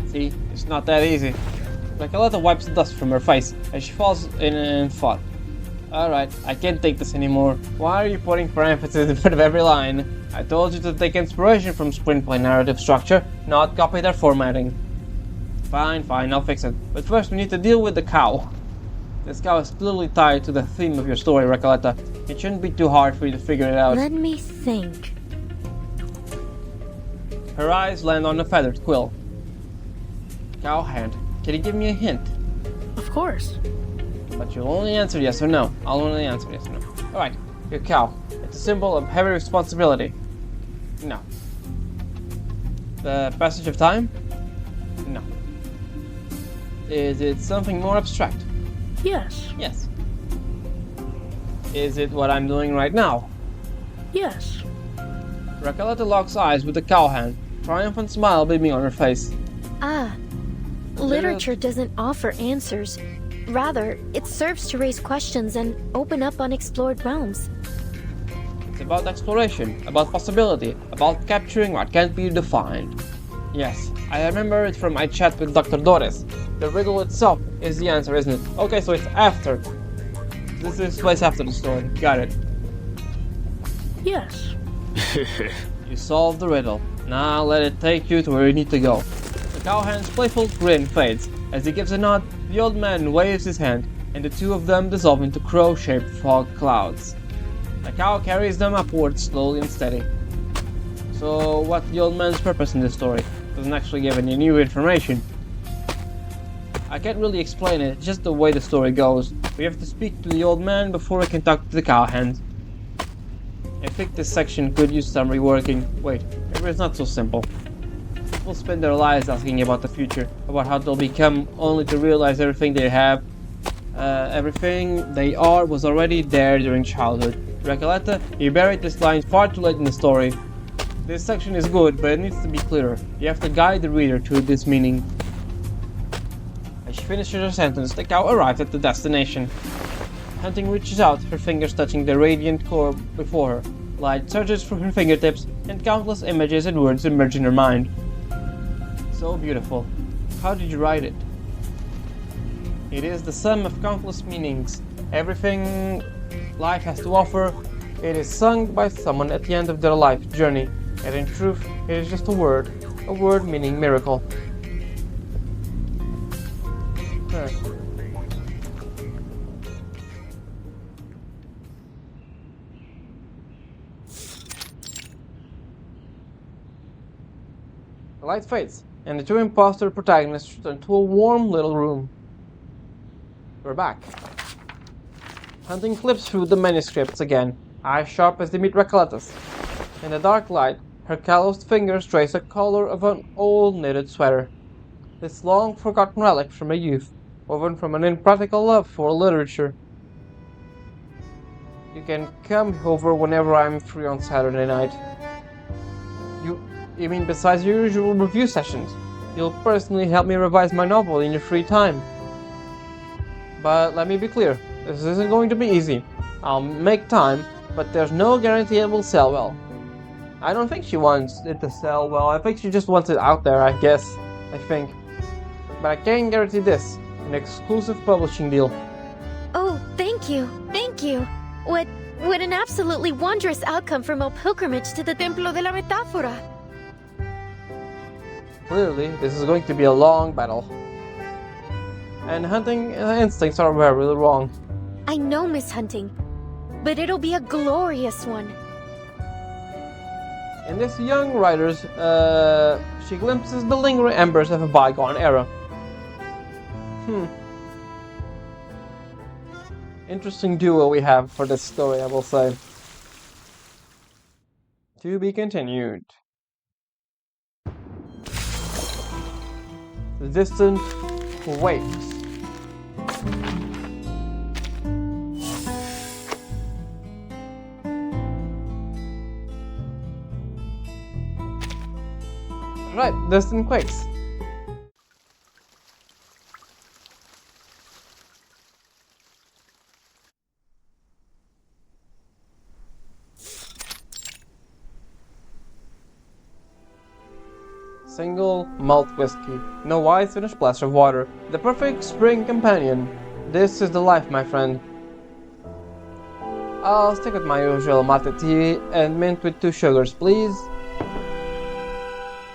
See, it's not that easy. Recoleta wipes the dust from her face as she falls in thought. Alright, I can't take this anymore. Why are you putting parentheses in front of every line? I told you to take inspiration from screenplay narrative structure, not copy their formatting. Fine, I'll fix it. But first we need to deal with the cow. This cow is clearly tied to the theme of your story, Recoleta. It shouldn't be too hard for you to figure it out. Let me think. Her eyes land on a feathered quill. Cowhand, can you give me a hint? Of course. But you'll only answer yes or no. I'll only answer yes or no. Alright, your cow. It's a symbol of heavy responsibility. No. The passage of time? No. Is it something more abstract? Yes. Yes. Is it what I'm doing right now? Yes. Recoleta locks eyes with the cowhand, triumphant smile beaming on her face. Ah, literature doesn't offer answers. Rather, it serves to raise questions and open up unexplored realms. It's about exploration, about possibility, about capturing what can't be defined. Yes, I remember it from my chat with Dr. Doris. The riddle itself is the answer, isn't it? Okay, so it's after. This is place after the story. Got it. Yes. You solved the riddle. Now let it take you to where you need to go. The cowhand's playful grin fades. As he gives a nod, the old man waves his hand, and the two of them dissolve into crow-shaped fog clouds. The cow carries them upwards slowly and steady. So, what's the old man's purpose in this story? Doesn't actually give any new information. I can't really explain it, it's just the way the story goes. We have to speak to the old man before we can talk to the cowhand. I think this section could use some reworking. Wait, maybe it's not so simple. People spend their lives asking about the future, about how they'll become, only to realize everything they have, everything they are was already there during childhood. Recoleta, you buried this line far too late in the story. This section is good, but it needs to be clearer. You have to guide the reader to this meaning. As she finishes her sentence, the cow arrives at the destination. Hunting reaches out, her fingers touching the radiant core before her. Light surges through her fingertips, and countless images and words emerge in her mind. So beautiful. How did you write it? It is the sum of countless meanings. Everything life has to offer, it is sung by someone at the end of their life journey. And in truth, it is just a word meaning miracle. The light fades, and the two imposter protagonists return to a warm little room. We're back. Hunting flips through the manuscripts again, eyes sharp as they meet Recoletta's. In the dark light, her calloused fingers trace the color of an old knitted sweater. This long-forgotten relic from a youth, woven from an impractical love for literature. You can come over whenever I'm free on Saturday night. You mean besides your usual review sessions? You'll personally help me revise my novel in your free time. But let me be clear, this isn't going to be easy. I'll make time, but there's no guarantee it will sell well. I don't think she wants it to sell well, I think she just wants it out there, I guess. I think. But I can guarantee this, an exclusive publishing deal. Oh, thank you. What an absolutely wondrous outcome from our pilgrimage to the Templo de la Metáfora. Clearly, this is going to be a long battle. And Hunting instincts are very wrong. I know, Miss Hunting, but it'll be a glorious one. In this young writer's, she glimpses the lingering embers of a bygone era. Interesting duo we have for this story, I will say. To be continued. The distant waves. Right, distant quakes. Single malt whiskey. No ice in a splash of water. The perfect spring companion. This is the life, my friend. I'll stick with my usual mate tea and mint with 2 sugars, please.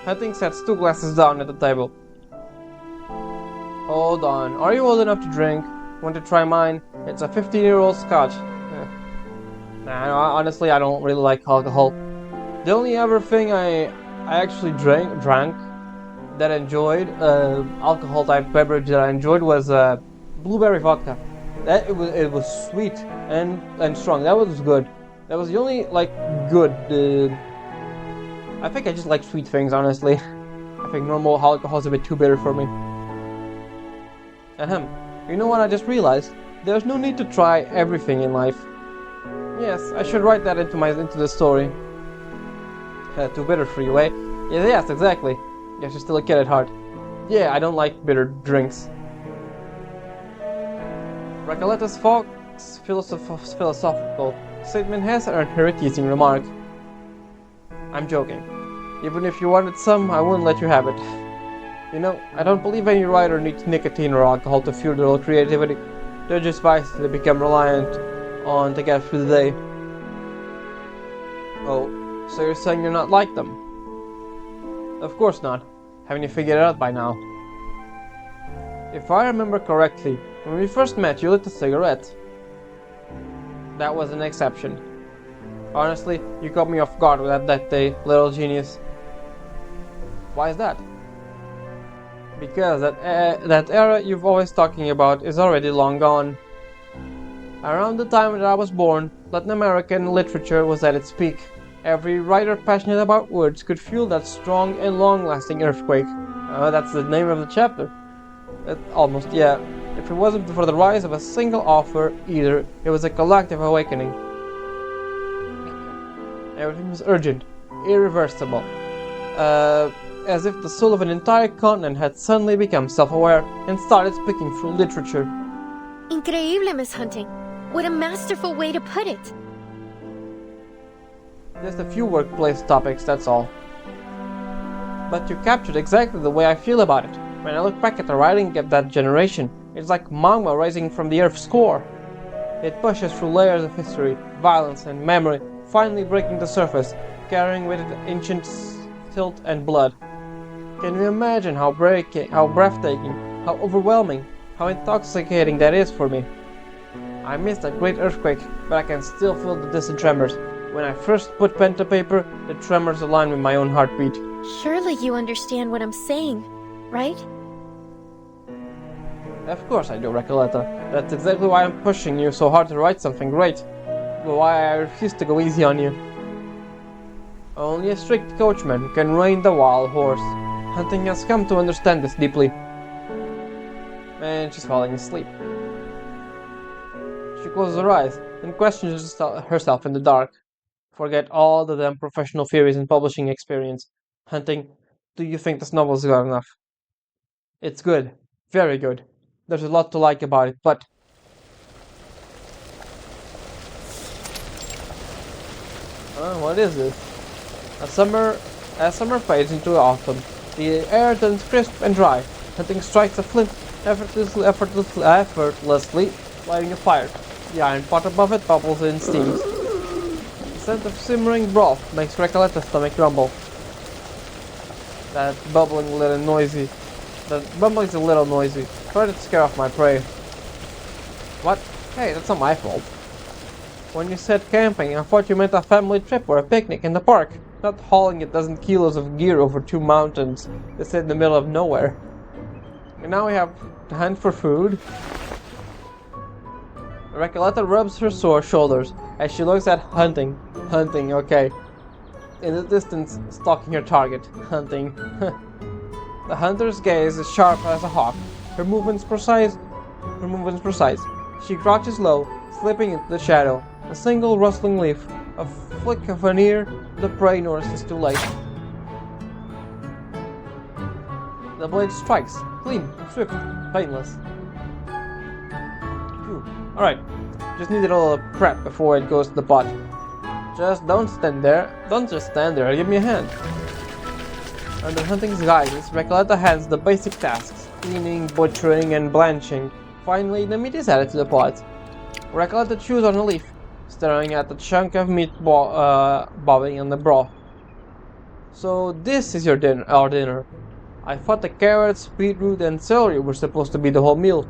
Hunting sets 2 glasses down at the table. Hold on, are you old enough to drink? Want to try mine? It's a 15-year-old scotch. Nah, honestly, I don't really like alcohol. The only other thing I actually drank that I enjoyed, alcohol type beverage that I enjoyed was blueberry vodka. It was sweet and strong. That was good. That was the only good. I think I just like sweet things, honestly. I think normal alcohol is a bit too bitter for me. Ahem. You know what I just realized? There's no need to try everything in life. Yes, I should write that into the story. Too bitter for you, eh? Yes, exactly. Guess you're still a kid at heart. Yeah, I don't like bitter drinks. Recoleta's Fox philosophical statement has earned her a teasing remark. I'm joking. Even if you wanted some, I wouldn't let you have it. You know, I don't believe any writer needs nicotine or alcohol to fuel their creativity. They're just vices they become reliant on to get through the day. Oh, so you're saying you're not like them? Of course not. Haven't you figured it out by now? If I remember correctly, when we first met you lit a cigarette. That was an exception. Honestly, you caught me off guard with that day, little genius. Why is that? Because that era you've always talking about is already long gone. Around the time that I was born, Latin American literature was at its peak. Every writer passionate about words could feel that strong and long-lasting earthquake. That's the name of the chapter. Almost, yeah. If it wasn't for the rise of a single author either, it was a collective awakening. Everything was urgent, irreversible. As if the soul of an entire continent had suddenly become self-aware and started speaking through literature. Increíble, Miss Hunting. What a masterful way to put it. Just a few workplace topics, that's all. But you captured exactly the way I feel about it. When I look back at the writing of that generation, it's like magma rising from the Earth's core. It pushes through layers of history, violence, and memory, finally breaking the surface, carrying with it ancient silt and blood. Can you imagine how breathtaking, how overwhelming, how intoxicating that is for me? I missed that great earthquake, but I can still feel the distant tremors. When I first put pen to paper, the tremors aligned with my own heartbeat. Surely you understand what I'm saying, right? Of course I do, Recoleta. That's exactly why I'm pushing you so hard to write something great. Why I refuse to go easy on you. Only a strict coachman can rein the wild horse. Hunting has come to understand this deeply. And she's falling asleep. She closes her eyes and questions herself in the dark. Forget all the damn professional theories and publishing experience. Hunting, do you think this novel's good enough? It's good. Very good. There's a lot to like about it, but... what is this? As summer fades into autumn, the air turns crisp and dry. Hunting strikes a flint effortlessly, lighting a fire. The iron pot above it bubbles and steams. The scent of simmering broth makes Recoleta's stomach rumble. That bubbling's a little noisy. Try to scare off my prey. What? Hey, that's not my fault. When you said camping, I thought you meant a family trip or a picnic in the park, not hauling a dozen kilos of gear over 2 mountains that sit in the middle of nowhere. And now we have to hunt for food. Recoleta rubs her sore shoulders as she looks at Hunting. Hunting, okay. In the distance, stalking her target. Hunting. The hunter's gaze is sharp as a hawk. Her movements precise. She crouches low, slipping into the shadow. A single rustling leaf, a flick of an ear, the prey notices too late. The blade strikes. Clean, swift, painless. Phew. Alright, just need a little prep before it goes to the pot. Just don't stand there. Don't just stand there, give me a hand. Under Hunting's guidance, Recoleta hands the basic tasks, cleaning, butchering, and blanching. Finally, the meat is added to the pot. Recoleta chews on a leaf, staring at the chunk of meat bobbing in the broth. So this is our dinner. I thought the carrots, beetroot, and celery were supposed to be the whole meal.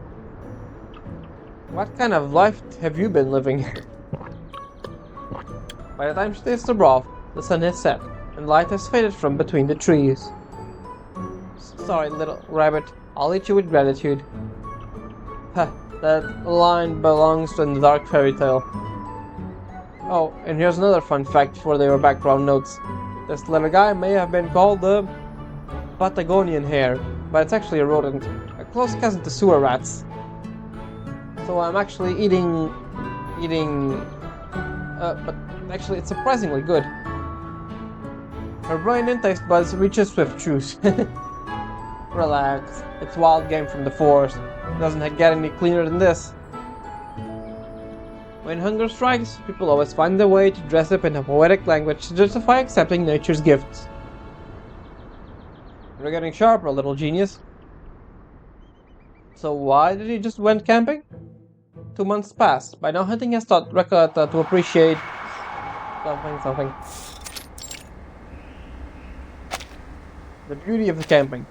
What kind of life have you been living? By the time she tastes the broth, the sun has set, and light has faded from between the trees. Sorry, little rabbit, I'll eat you with gratitude. Huh, that line belongs to the dark fairy tale. Oh, and here's another fun fact for your background notes. This little guy may have been called the Patagonian hare, but it's actually a rodent, a close cousin to sewer rats. So I'm actually eating, but actually it's surprisingly good. Her brain and taste buds reach a swift truce. Relax, it's wild game from the forest. Doesn't get any cleaner than this. When hunger strikes, people always find a way to dress up in a poetic language to justify accepting nature's gifts. You're getting sharper, little genius. So why did he just went camping? 2 months passed. By now Hunting has taught Recoleta to appreciate something. The beauty of the camping.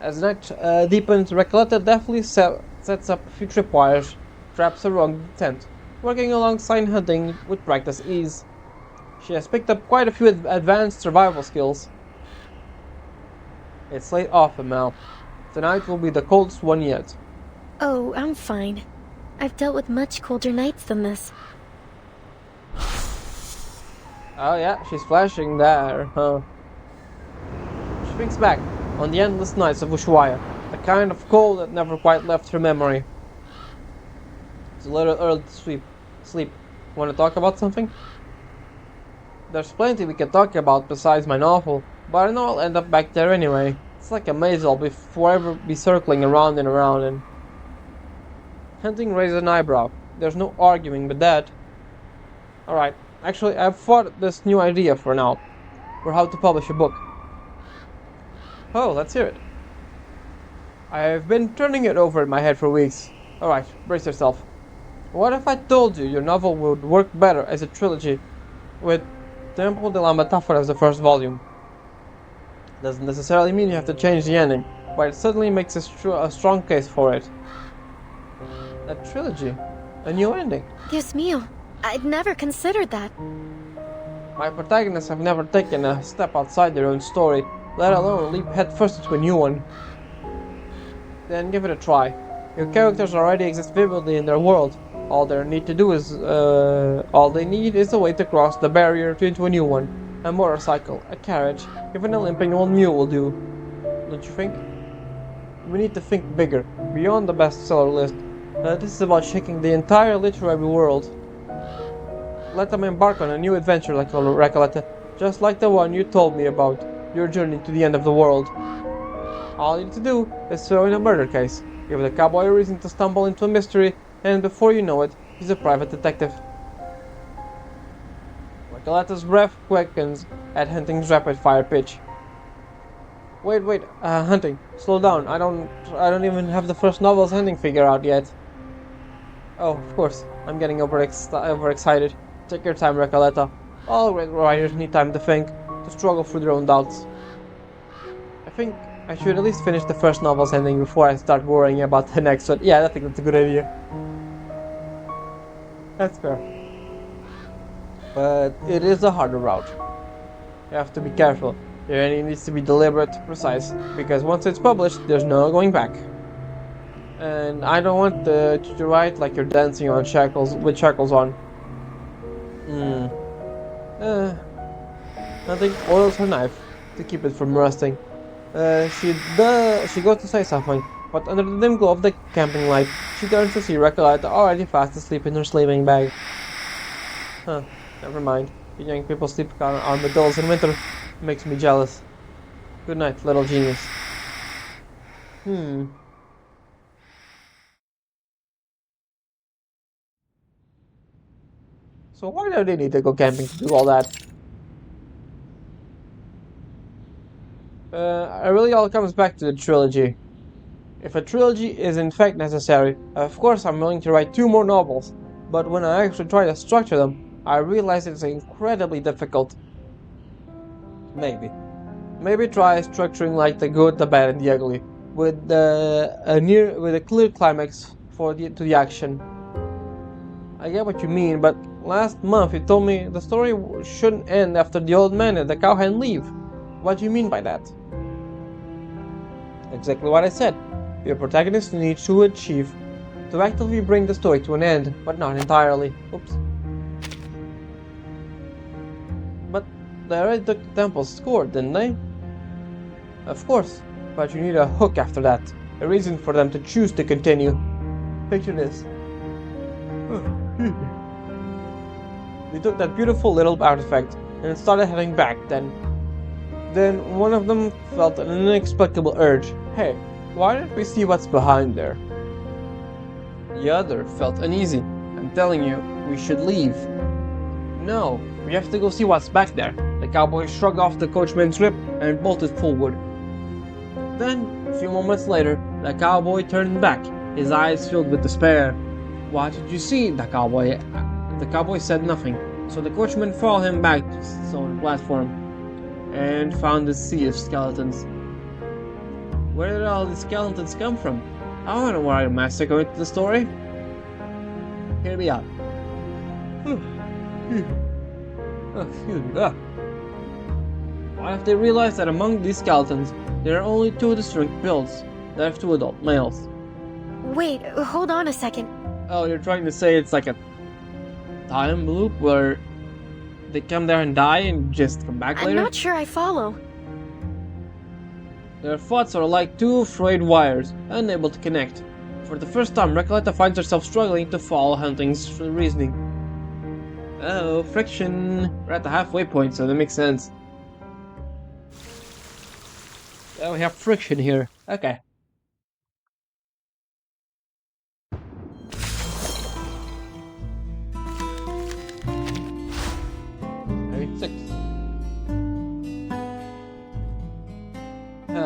As night deepens, Recoleta deftly sets up a few tripwires, traps around the tent, working alongside Hunting with practice ease. She has picked up quite a few advanced survival skills. It's late autumn now. Tonight will be the coldest one yet. Oh, I'm fine. I've dealt with much colder nights than this. Oh yeah, she's flashing there, huh? She thinks back on the endless nights of Ushuaia, the kind of cold that never quite left her memory. It's a little early to sleep. Want to talk about something? There's plenty we can talk about besides my novel, but I know I'll end up back there anyway. It's like a maze I'll be forever be circling around and around in. Hunting raised an eyebrow. There's no arguing with that. Alright, actually I've thought this new idea for now. For how to publish a book. Oh, let's hear it. I've been turning it over in my head for weeks. Alright, brace yourself. What if I told you your novel would work better as a trilogy with Tempo de la Metáfora as the first volume? Doesn't necessarily mean you have to change the ending, but it certainly makes a strong case for it. A trilogy? A new ending? Dios mío, I'd never considered that. My protagonists have never taken a step outside their own story, let alone leap headfirst into a new one. Then give it a try. Your characters already exist vividly in their world. All they need is a way to cross the barrier into a new one. A motorcycle, a carriage, even a limping old mule will do. Don't you think? We need to think bigger, beyond the bestseller list. This is about shaking the entire literary world. Let them embark on a new adventure like Recoleta, just like the one you told me about, your journey to the end of the world. All you need to do is throw in a murder case, give the cowboy a reason to stumble into a mystery, and before you know it, he's a private detective. Recoleta's breath quickens at Hunting's rapid-fire pitch. Wait, Hunting, slow down. I don't even have the first novel's ending figured out yet. Oh, of course, I'm getting overexcited. Take your time, Recoleta. All great writers need time to think, to struggle through their own doubts. I think I should at least finish the first novel's ending before I start worrying about the next one. Yeah, I think that's a good idea. That's fair. But it is a harder route. You have to be careful. Your ending needs to be deliberate, precise, because once it's published, there's no going back. And I don't want to write like you're dancing on shackles with shackles on. Hunting oils her knife to keep it from rusting. She goes to say something, but under the dim glow of the camping light, she turns to see Recoleta already fast asleep in her sleeping bag. Huh, never mind. Young people sleep on armadillos in winter makes me jealous. Good night, little genius. So why do they need to go camping to do all that? It really all comes back to the trilogy. If a trilogy is in fact necessary, of course I'm willing to write 2 more novels, but when I actually try to structure them, I realize it's incredibly difficult. Maybe try structuring like The Good, the Bad, and the Ugly, with a clear climax to the action. I get what you mean, but last month you told me the story shouldn't end after the old man and the cowhand leave. What do you mean by that? Exactly what I said. Your protagonist needs to actively bring the story to an end, but not entirely. Oops. But they already took the temple's score, didn't they? Of course, but you need a hook after that. A reason for them to choose to continue. Picture this. They took that beautiful little artifact and started heading back. Then one of them felt an inexplicable urge. Hey, why don't we see what's behind there? The other felt uneasy. I'm telling you, we should leave. No, we have to go see what's back there. The cowboy shrugged off the coachman's grip and bolted forward. Then, a few moments later, the cowboy turned back, his eyes filled with despair. What did you see? The cowboy said nothing, so the coachman followed him back to the stone platform and found a sea of skeletons. Where did all these skeletons come from? I want to write a massacre into the story. Hear me out. What if they realize that among these skeletons, there are only 2 distinct builds? They have 2 adult males. Wait, hold on a second. Oh, you're trying to say it's like a time loop where they come there and die and just come back later? I'm not sure I follow. Their thoughts are like 2 frayed wires, unable to connect. For the first time, Recoleta finds herself struggling to follow Hunting's reasoning. Oh, friction. We're at the halfway point, so that makes sense. Oh, we have friction here. Okay. Maybe 6.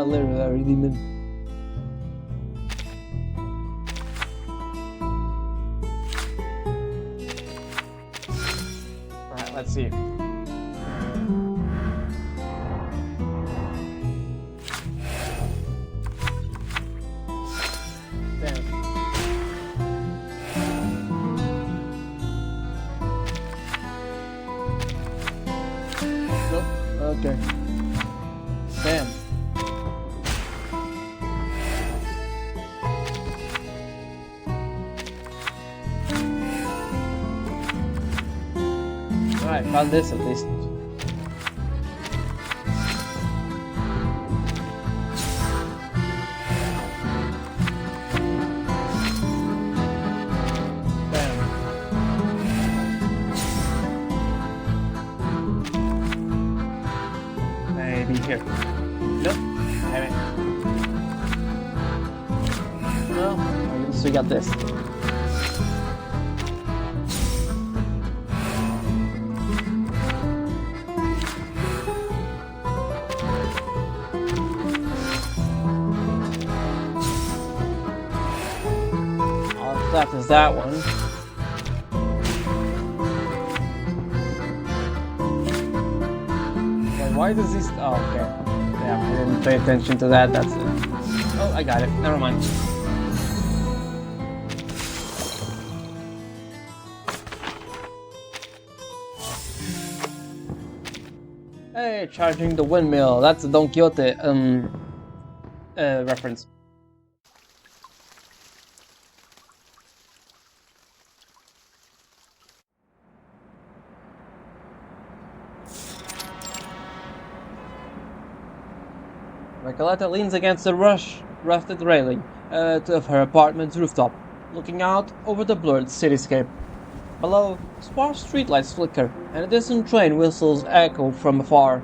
Literary demon. Alright, let's see. Damn. Nope. Okay. Damn. Alright, found this at least. Damn. Maybe here. Nope. Damn it. Well, at least we got this. That is that one. Okay, why does this? Oh, okay. Yeah, I didn't pay attention to that. That's it. Oh, I got it. Never mind. Hey, charging the windmill. That's a Don Quixote reference. Recoleta leans against the rusted railing of her apartment's rooftop, looking out over the blurred cityscape. Below, sparse streetlights flicker, and a distant train whistles echo from afar.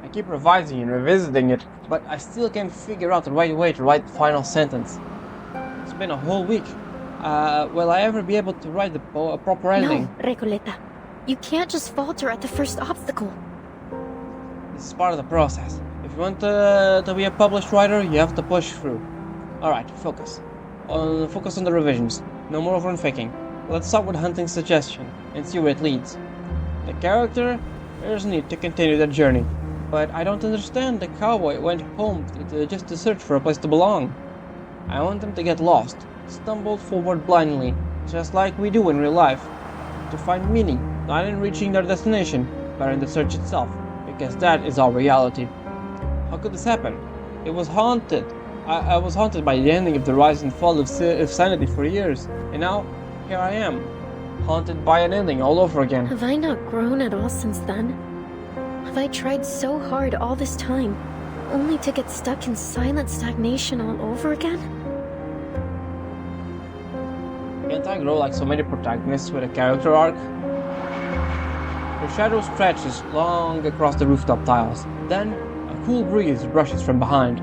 I keep revising and revisiting it, but I still can't figure out the right way to write the final sentence. It's been a whole week. Will I ever be able to write a proper ending? No, Recoleta. You can't just falter at the first obstacle. This is part of the process. If you want to be a published writer, you have to push through. Alright, focus. Focus on the revisions. No more overrun faking. Let's start with Hunting's suggestion and see where it leads. The character, there's need to continue their journey. But I don't understand. The cowboy went home just to search for a place to belong. I want them to get lost, stumble forward blindly, just like we do in real life. To find meaning, not in reaching their destination, but in the search itself, because that is our reality. How could this happen? It was haunted. I was haunted by the ending of the rise and fall of sanity for years, and now, here I am, haunted by an ending all over again. Have I not grown at all since then? Have I tried so hard all this time, only to get stuck in silent stagnation all over again? Can't I grow like so many protagonists with a character arc? Her shadow stretches long across the rooftop tiles. Then, a cool breeze brushes from behind.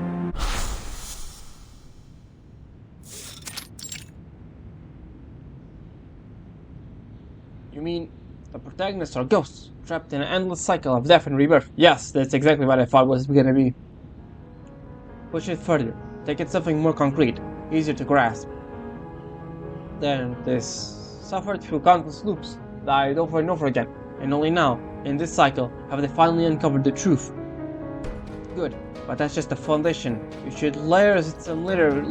You mean, the protagonists are ghosts, trapped in an endless cycle of death and rebirth? Yes, that's exactly what I thought was gonna be. Push it further. Take it something more concrete, easier to grasp. Then, this suffered through countless loops, died over and over again, and only now, in this cycle, have they finally uncovered the truth. Good, but that's just the foundation. You should layer some literary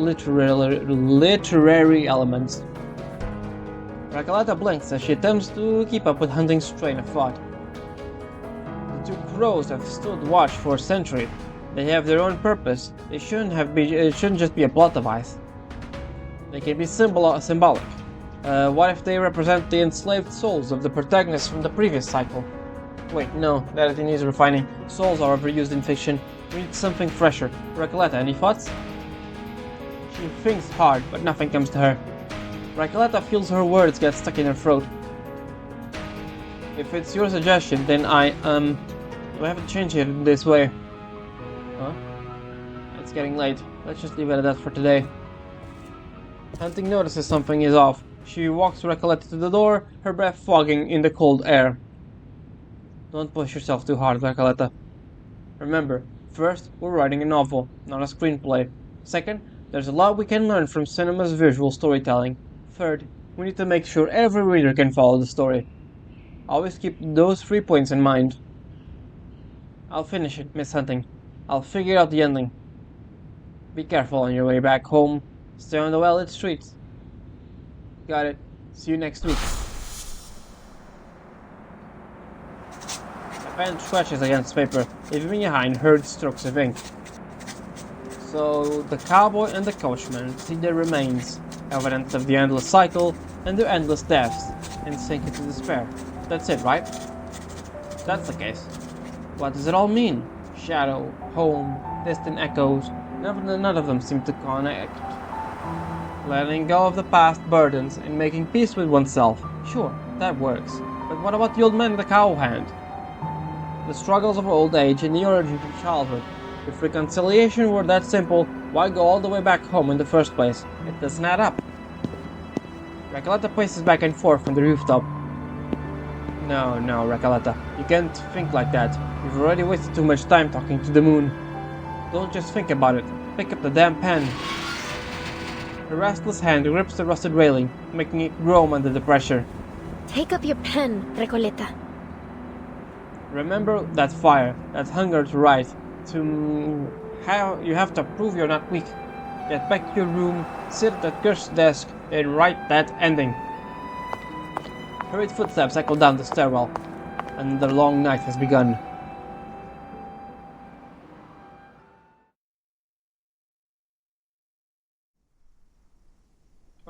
elements. Recoleta blinks as she attempts to keep up with Hunting's train of thought. The two crows have stood watch for a century. They have their own purpose. It shouldn't just be a plot device. They can be symbolic. What if they represent the enslaved souls of the protagonists from the previous cycle? Wait, no, that needs refining. Souls are overused in fiction. We need something fresher. Recoleta, any thoughts? She thinks hard, but nothing comes to her. Recoleta feels her words get stuck in her throat. If it's your suggestion, then do I have to change it in this way? Huh? It's getting late. Let's just leave it at that for today. Hunting notices something is off. She walks Recoleta to the door, her breath fogging in the cold air. Don't push yourself too hard, Recoleta. Remember, first, we're writing a novel, not a screenplay. Second, there's a lot we can learn from cinema's visual storytelling. Third, we need to make sure every reader can follow the story. Always keep those 3 points in mind. I'll finish it, Miss Hunting. I'll figure out the ending. Be careful on your way back home. Stay on the well-lit streets. Got it. See you next week. The pen scratches against paper, leaving behind hurried strokes of ink. So, the cowboy and the coachman see their remains, evidence of the endless cycle and their endless deaths, and sink into despair. That's it, right? That's the case. What does it all mean? Shadow, home, distant echoes, none of them seem to connect. Letting go of the past burdens and making peace with oneself. Sure, that works. But what about the old man with the cow hand? The struggles of old age and the origins of childhood. If reconciliation were that simple, why go all the way back home in the first place? It doesn't add up. Recoleta paces back and forth from the rooftop. No, Recoleta. You can't think like that. You've already wasted too much time talking to the moon. Don't just think about it. Pick up the damn pen. Her restless hand grips the rusted railing, making it groan under the pressure. Take up your pen, Recoleta. Remember that fire, that hunger to write. You have to prove you're not weak. Get back to your room, sit at that cursed desk, and write that ending. Hurried footsteps echo down the stairwell. Another long night has begun.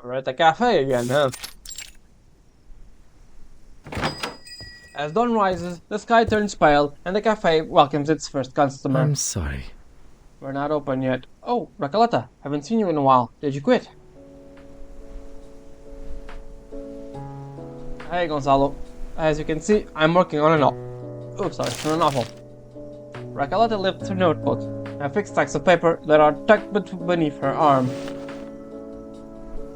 We're at the cafe again, huh? As dawn rises, the sky turns pale, and the cafe welcomes its first customer. I'm sorry. We're not open yet. Oh, Recoleta, haven't seen you in a while. Did you quit? Hey, Gonzalo. As you can see, I'm working on a novel. Oh, sorry, on a novel. Recoleta lifts her notebook. thick stacks of paper that are tucked beneath her arm.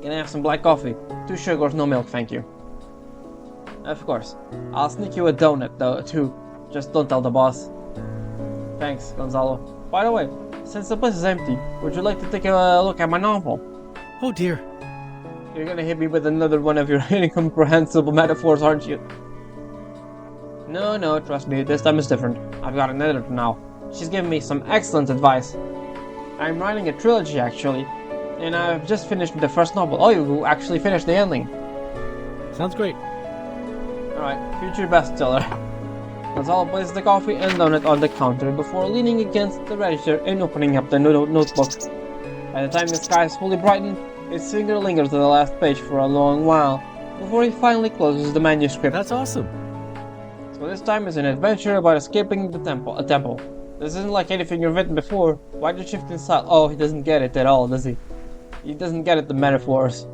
Can I have some black coffee? 2 sugars, no milk, thank you. Of course. I'll sneak you a donut, though, too. Just don't tell the boss. Thanks, Gonzalo. By the way, since the place is empty, would you like to take a look at my novel? Oh dear. You're gonna hit me with another one of your incomprehensible metaphors, aren't you? No, trust me, this time is different. I've got an editor now. She's given me some excellent advice. I'm writing a trilogy, actually, and I've just finished the first novel. Oh, you actually finished the ending. Sounds great. Alright, future bestseller. Gonzalo places the coffee and donut on the counter before leaning against the register and opening up the notebook. By the time the sky is fully brightened, his finger lingers on the last page for a long while, before he finally closes the manuscript. That's awesome. So this time is an adventure about escaping a temple. This isn't like anything you've written before. Why the shift in style? Oh, he doesn't get it at all, does he? He doesn't get it, the metaphors.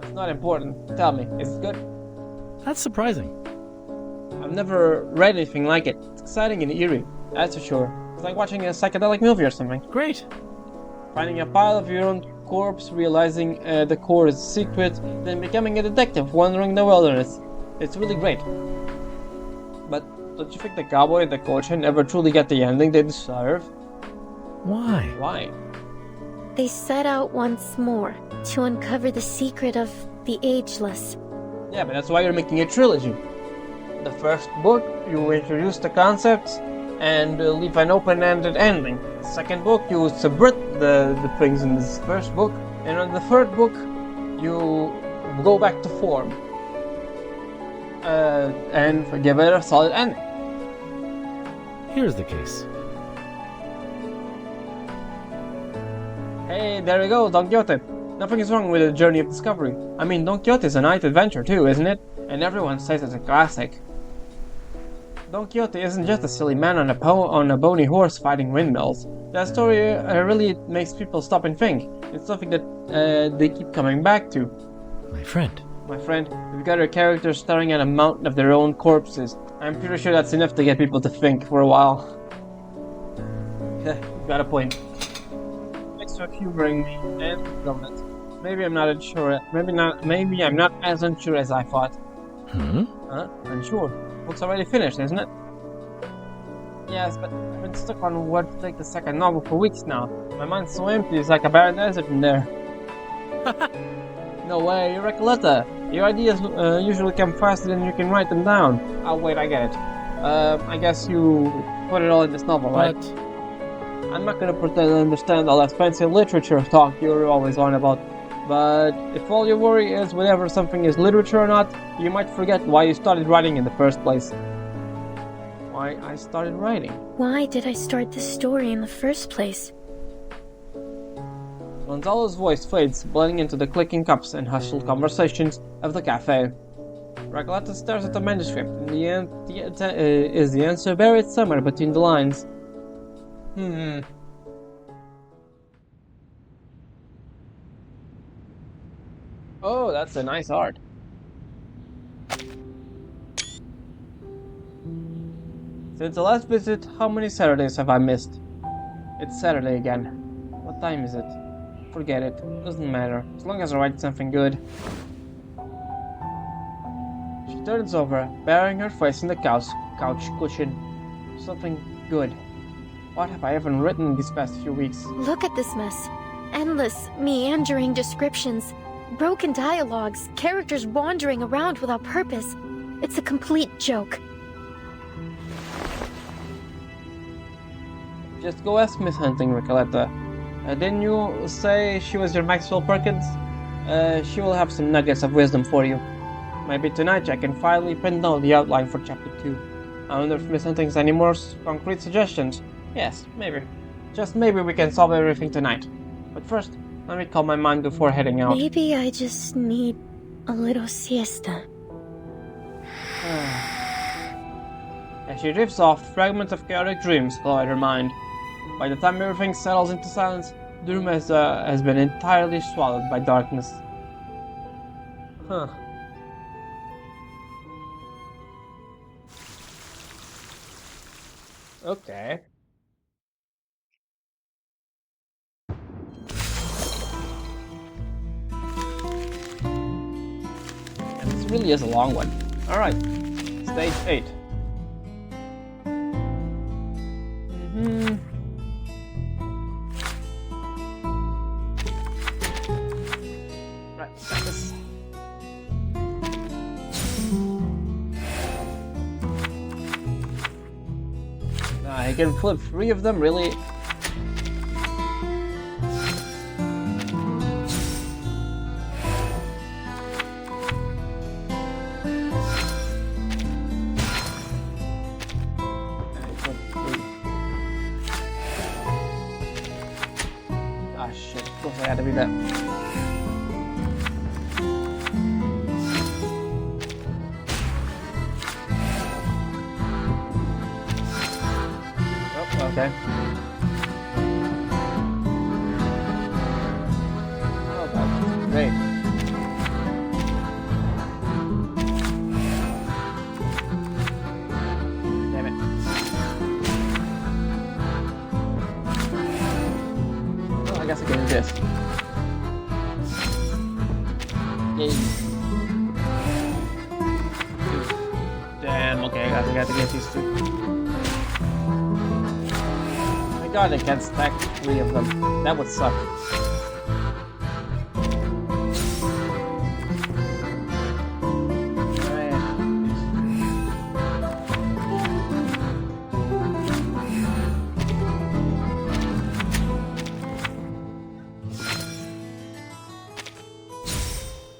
It's not important. Tell me, is it good? That's surprising. I've never read anything like it. It's exciting and eerie, that's for sure. It's like watching a psychedelic movie or something. Great. Finding a pile of your own corpse, realizing the core is a secret, then becoming a detective wandering the wilderness. It's really great. But don't you think the cowboy and the coachman ever truly get the ending they deserve? Why? Why? They set out once more to uncover the secret of the ageless. Yeah, but that's why you're making a trilogy. The first book, you introduce the concepts and leave an open-ended ending. The second book, you subvert the things in this first book, and on the third book, you go back to form. And give it a solid ending. Here's the case. Hey, there we go, Don Quixote. Nothing is wrong with the journey of discovery. I mean, Don Quixote is a knight adventure too, isn't it? And everyone says it's a classic. Don Quixote isn't just a silly man on a bony horse fighting windmills. That story really makes people stop and think. It's something that they keep coming back to. My friend. My friend, we've got our characters staring at a mountain of their own corpses. I'm pretty sure that's enough to get people to think for a while. You've got a point. Thanks for humoring me and donuts. Maybe I'm not unsure. Maybe I'm not as unsure as I thought. Huh? Unsure? Book's already finished, isn't it? Yes, but I've been stuck on where to take the second novel for weeks now. My mind's so empty, it's like a barren desert in there. No way, you're Recoleta. Your ideas usually come faster than you can write them down. Oh wait, I get it. I guess you put it all in this novel, right? I'm not gonna pretend to understand all that fancy literature talk you're always on about. But if all your worry is whether something is literature or not, you might forget why you started writing in the first place. Why I started writing? Why did I start this story in the first place? Gonzalo's voice fades, blending into the clicking cups and hustled conversations of the cafe. Recoleta stares at the manuscript, and is the answer buried somewhere between the lines? Oh, that's a nice art. Since the last visit, how many Saturdays have I missed? It's Saturday again. What time is it? Forget it. Doesn't matter. As long as I write something good. She turns over, burying her face in the couch cushion. Something good. What have I even written these past few weeks? Look at this mess. Endless, meandering descriptions. Broken dialogues. Characters wandering around without purpose. It's a complete joke. Just go ask Miss Hunting, Recoleta. Didn't you say she was your Maxwell Perkins? She will have some nuggets of wisdom for you. Maybe tonight I can finally print down the outline for chapter 2. I wonder if Miss Hunting has any more concrete suggestions. Yes, maybe. Just maybe we can solve everything tonight. But first, let me calm my mind before heading out. Maybe I just need a little siesta. As she drifts off, fragments of chaotic dreams cloud her mind. By the time everything settles into silence, the room has been entirely swallowed by darkness. Okay. Man, this really is a long one. Alright, stage 8. Right, got this. I can flip 3 of them, really? Ah shit, of course I had to do that. Oh, okay. Oh, that's great. Damn it. Well, I guess I can do this. Yay. Damn, okay, I got to get these 2. God, I can't stack 3 of them. That would suck.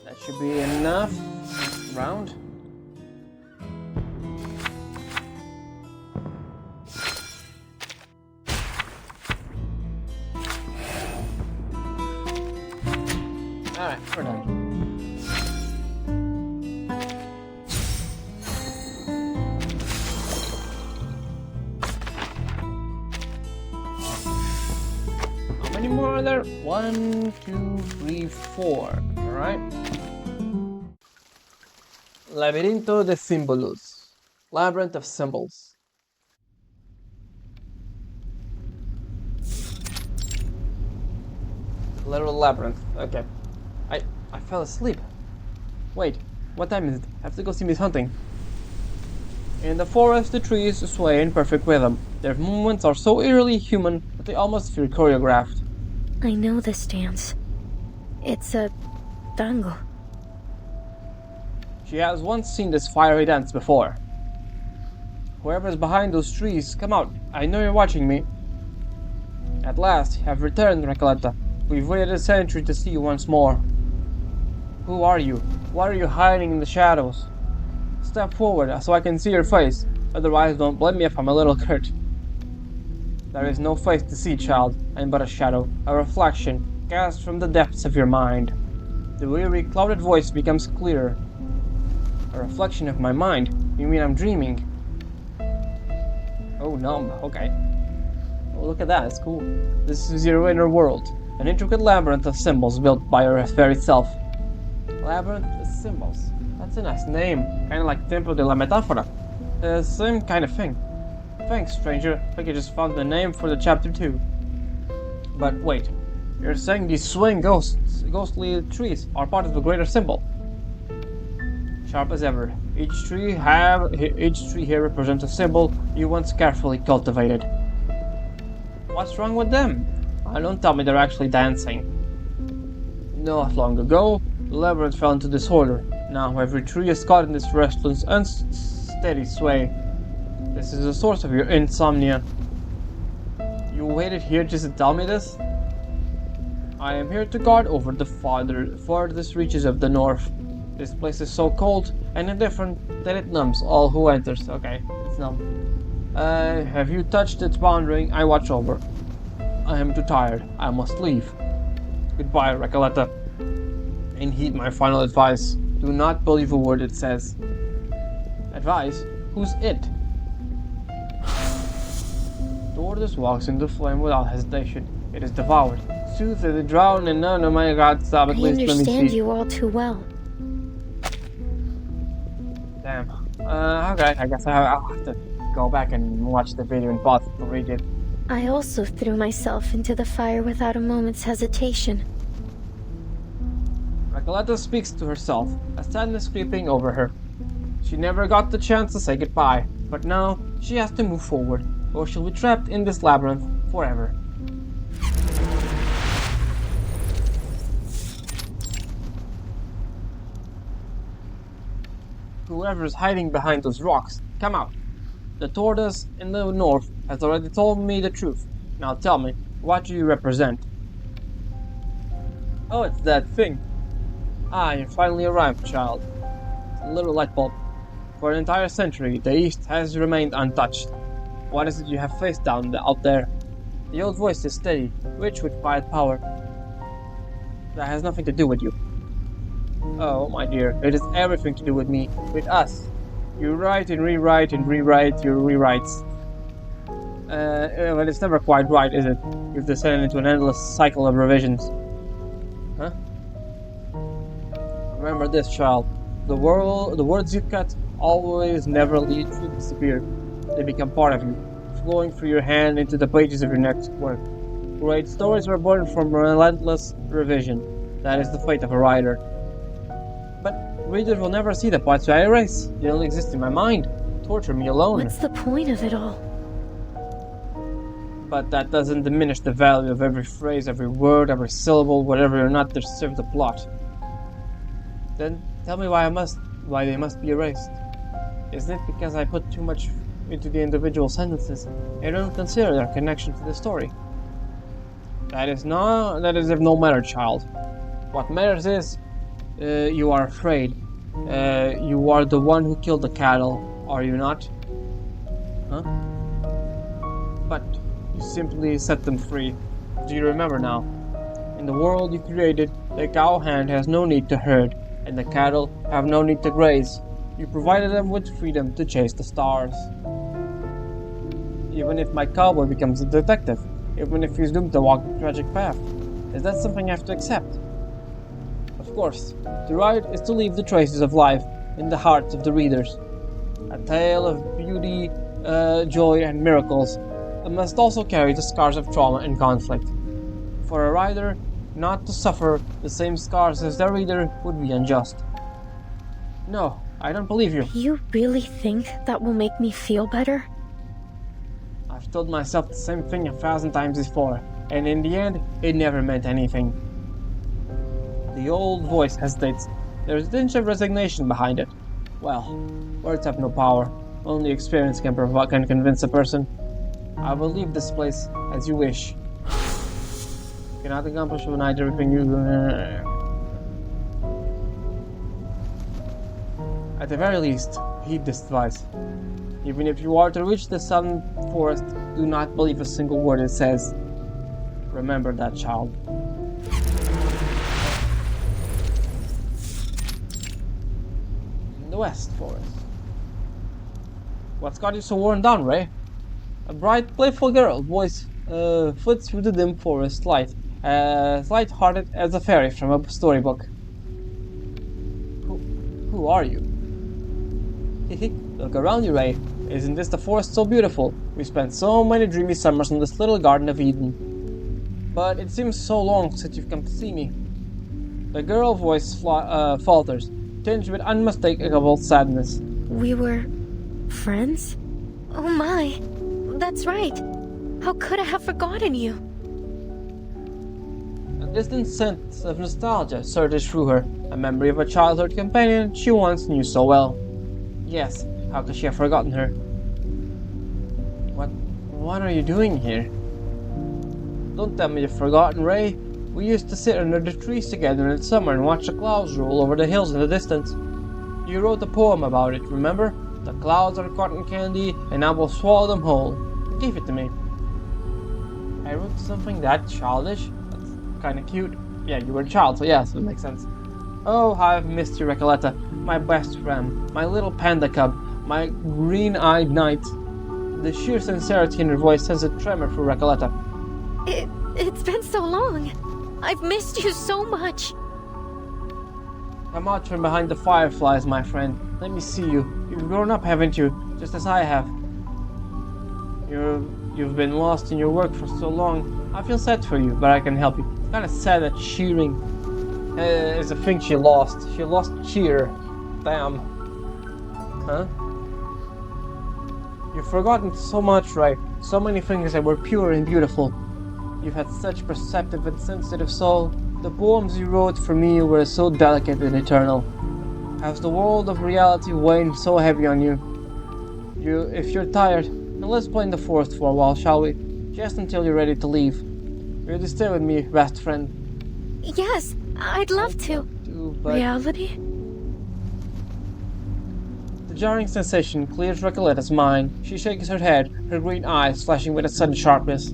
That should be enough. Round. Alright, we're done. How many more are there? 1, 2, 3, 4. Alright. Laberinto de Símbolos. Labyrinth of Symbols. Literal labyrinth. Okay. I fell asleep. Wait, what time is it? I have to go see Miss Hunting. In the forest, the trees sway in perfect rhythm. Their movements are so eerily human that they almost feel choreographed. I know this dance. It's a tango. She has once seen this fiery dance before. Whoever's behind those trees, come out. I know you're watching me. At last, you have returned, Recoleta. We've waited a century to see you once more. Who are you? Why are you hiding in the shadows? Step forward so I can see your face. Otherwise, don't blame me if I'm a little hurt. There is no face to see, child. I'm but a shadow, a reflection, cast from the depths of your mind. The weary, clouded voice becomes clearer. A reflection of my mind? You mean I'm dreaming? Oh, no, okay. Oh, look at that, it's cool. This is your inner world. An intricate labyrinth of symbols built by your very self. Labyrinth of Symbols. That's a nice name. Kinda like Templo de la Metáfora. Same kind of thing. Thanks, stranger. I think I just found the name for the chapter 2. But wait. You're saying these swaying ghostly trees are part of the greater symbol? Sharp as ever. Each tree here represents a symbol you once carefully cultivated. What's wrong with them? Don't tell me they're actually dancing. Not long ago, the labyrinth fell into disorder. Now every tree is caught in this restless, unsteady sway. This is the source of your insomnia. You waited here just to tell me this? I am here to guard over the farthest reaches of the north. This place is so cold and indifferent that it numbs all who enters. Okay, it's numb. Have you touched its boundary? I watch over. I am too tired. I must leave. Goodbye, Recoleta. And heed my final advice. Do not believe a word it says. Advice? Who's it? The Orders walks into flame without hesitation. It is devoured. Soothed and drowned and none of my God stop at I least let me understand see. you all too well. Damn. Okay, I guess I'll have to go back and watch the video and pause to read it. I also threw myself into the fire without a moment's hesitation. Recoleta speaks to herself, a sadness creeping over her. She never got the chance to say goodbye, but now she has to move forward, or she'll be trapped in this labyrinth forever. Whoever's hiding behind those rocks, come out. The tortoise in the north has already told me the truth. Now tell me, what do you represent? Oh, it's that thing. Ah, you finally arrived, child. It's a little light bulb. For an entire century, the East has remained untouched. What is it you have faced out there? The old voice is steady, rich with quiet power. That has nothing to do with you. Oh, my dear, it is everything to do with me, with us. You write and rewrite your rewrites. But it's never quite right, is it? You've descended into an endless cycle of revisions. Huh? Remember this, child. The words you cut always never literally disappear. They become part of you, flowing through your hand into the pages of your next work. Great stories were born from relentless revision. That is the fate of a writer. But readers will never see the parts I erase. They only exist in my mind. Torture me alone. What's the point of it all? But that doesn't diminish the value of every phrase, every word, every syllable, whatever or not to serve the plot. Then tell me why they must be erased. Isn't it because I put too much into the individual sentences and don't consider their connection to the story? That is of no matter, child. What matters is you are afraid. You are the one who killed the cattle, are you not? Huh? But you simply set them free. Do you remember now? In the world you created, the cow hand has no need to herd, and the cattle have no need to graze. You provided them with freedom to chase the stars. Even if my cowboy becomes a detective, even if he's doomed to walk the tragic path, is that something I have to accept? Of course, to write is to leave the traces of life in the hearts of the readers. A tale of beauty, joy, and miracles must also carry the scars of trauma and conflict. For a writer not to suffer the same scars as their reader would be unjust. No, I don't believe you. You really think that will make me feel better? I've told myself the same thing 1,000 times before, and in the end, it never meant anything. The old voice hesitates. There's a tinge of resignation behind it. Well, words have no power. Only experience can convince a person. I will leave this place as you wish. You cannot accomplish overnight everything you... At the very least, heed this advice. Even if you are to reach the southern forest, do not believe a single word it says. Remember that, child. In the west forest. What's got you so worn down, Ray? A bright, playful girl voice flits through the dim forest light, as light-hearted as a fairy from a storybook. Who are you? Look around you, Ray. Isn't this the forest so beautiful? We spent so many dreamy summers in this little Garden of Eden. But it seems so long since you've come to see me. The girl voice falters, tinged with unmistakable sadness. We were friends? Oh my, that's right. How could I have forgotten you? A distant sense of nostalgia surges through her, a memory of a childhood companion she once knew so well. Yes, how could she have forgotten her? What are you doing here? Don't tell me you've forgotten, Ray. We used to sit under the trees together in the summer and watch the clouds roll over the hills in the distance. You wrote a poem about it, remember? The clouds are cotton candy, and I will swallow them whole. Give it to me. I wrote something that childish? That's kinda cute. Yeah, you were a child, so yes, it makes sense. Oh, how I've missed you, Recoleta. My best friend, my little panda cub, my green-eyed knight. The sheer sincerity in her voice sends a tremor through Recoleta. It's been so long. I've missed you so much. Come out from behind the fireflies, my friend. Let me see you. You've grown up, haven't you? Just as I have. You've been lost in your work for so long. I feel sad for you, but I can help you. It's kinda sad that cheering. is a thing she lost. She lost cheer. Damn. Huh? You've forgotten so much, right? So many things that were pure and beautiful. You've had such perceptive and sensitive soul. The poems you wrote for me were so delicate and eternal. Has the world of reality weighed so heavy on you? If you're tired, then let's play in the forest for a while, shall we? Just until you're ready to leave. Will you stay with me, best friend? Yes, I'd love to. But Reality? the jarring sensation clears Recoleta's mind. She shakes her head, her green eyes flashing with a sudden sharpness.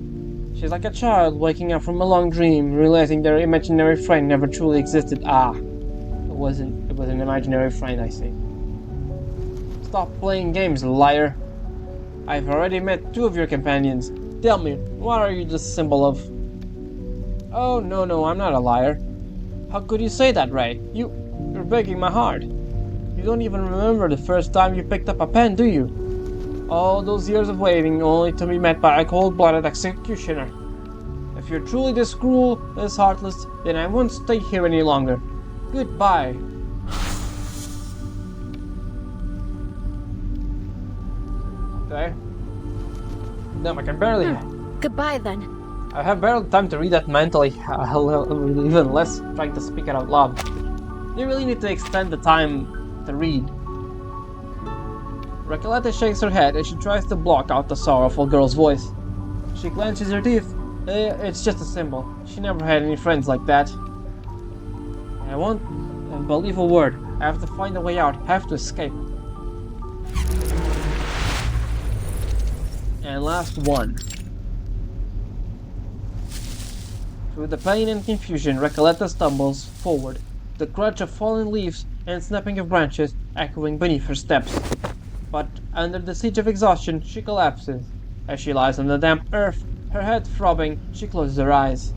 She's like a child waking up from a long dream, realizing their imaginary friend never truly existed. It was an imaginary friend, I see. Stop playing games, liar. I've already met 2 of your companions. Tell me, what are you the symbol of? Oh, no, I'm not a liar. How could you say that, Ray? You're breaking my heart. You don't even remember the first time you picked up a pen, do you? All those years of waiting only to be met by a cold-blooded executioner. If you're truly this cruel, this heartless, then I won't stay here any longer. Goodbye. Okay. Damn, I can barely... Goodbye then. I have barely time to read that mentally, even less trying to speak it out loud. You really need to extend the time to read. Recoleta shakes her head as she tries to block out the sorrowful girl's voice. She clenches her teeth. It's just a symbol. She never had any friends like that. I won't believe a word. I have to find a way out. I have to escape. And last one. Through the pain and confusion, Recoleta stumbles forward, the crunch of fallen leaves and snapping of branches echoing beneath her steps. But under the siege of exhaustion, she collapses. As she lies on the damp earth, her head throbbing, she closes her eyes.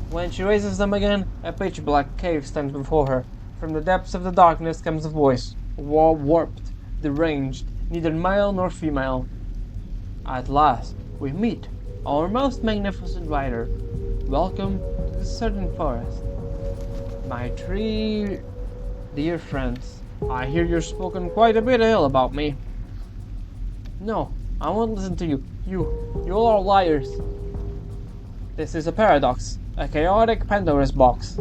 When she raises them again, a pitch-black cave stands before her. From the depths of the darkness comes a voice, warped, deranged, neither male nor female. At last, we meet, our most magnificent rider. Welcome to the certain forest. My 3 dear friends, I hear you've spoken quite a bit ill about me. No, I won't listen to you. You all are liars. This is a paradox, a chaotic Pandora's box.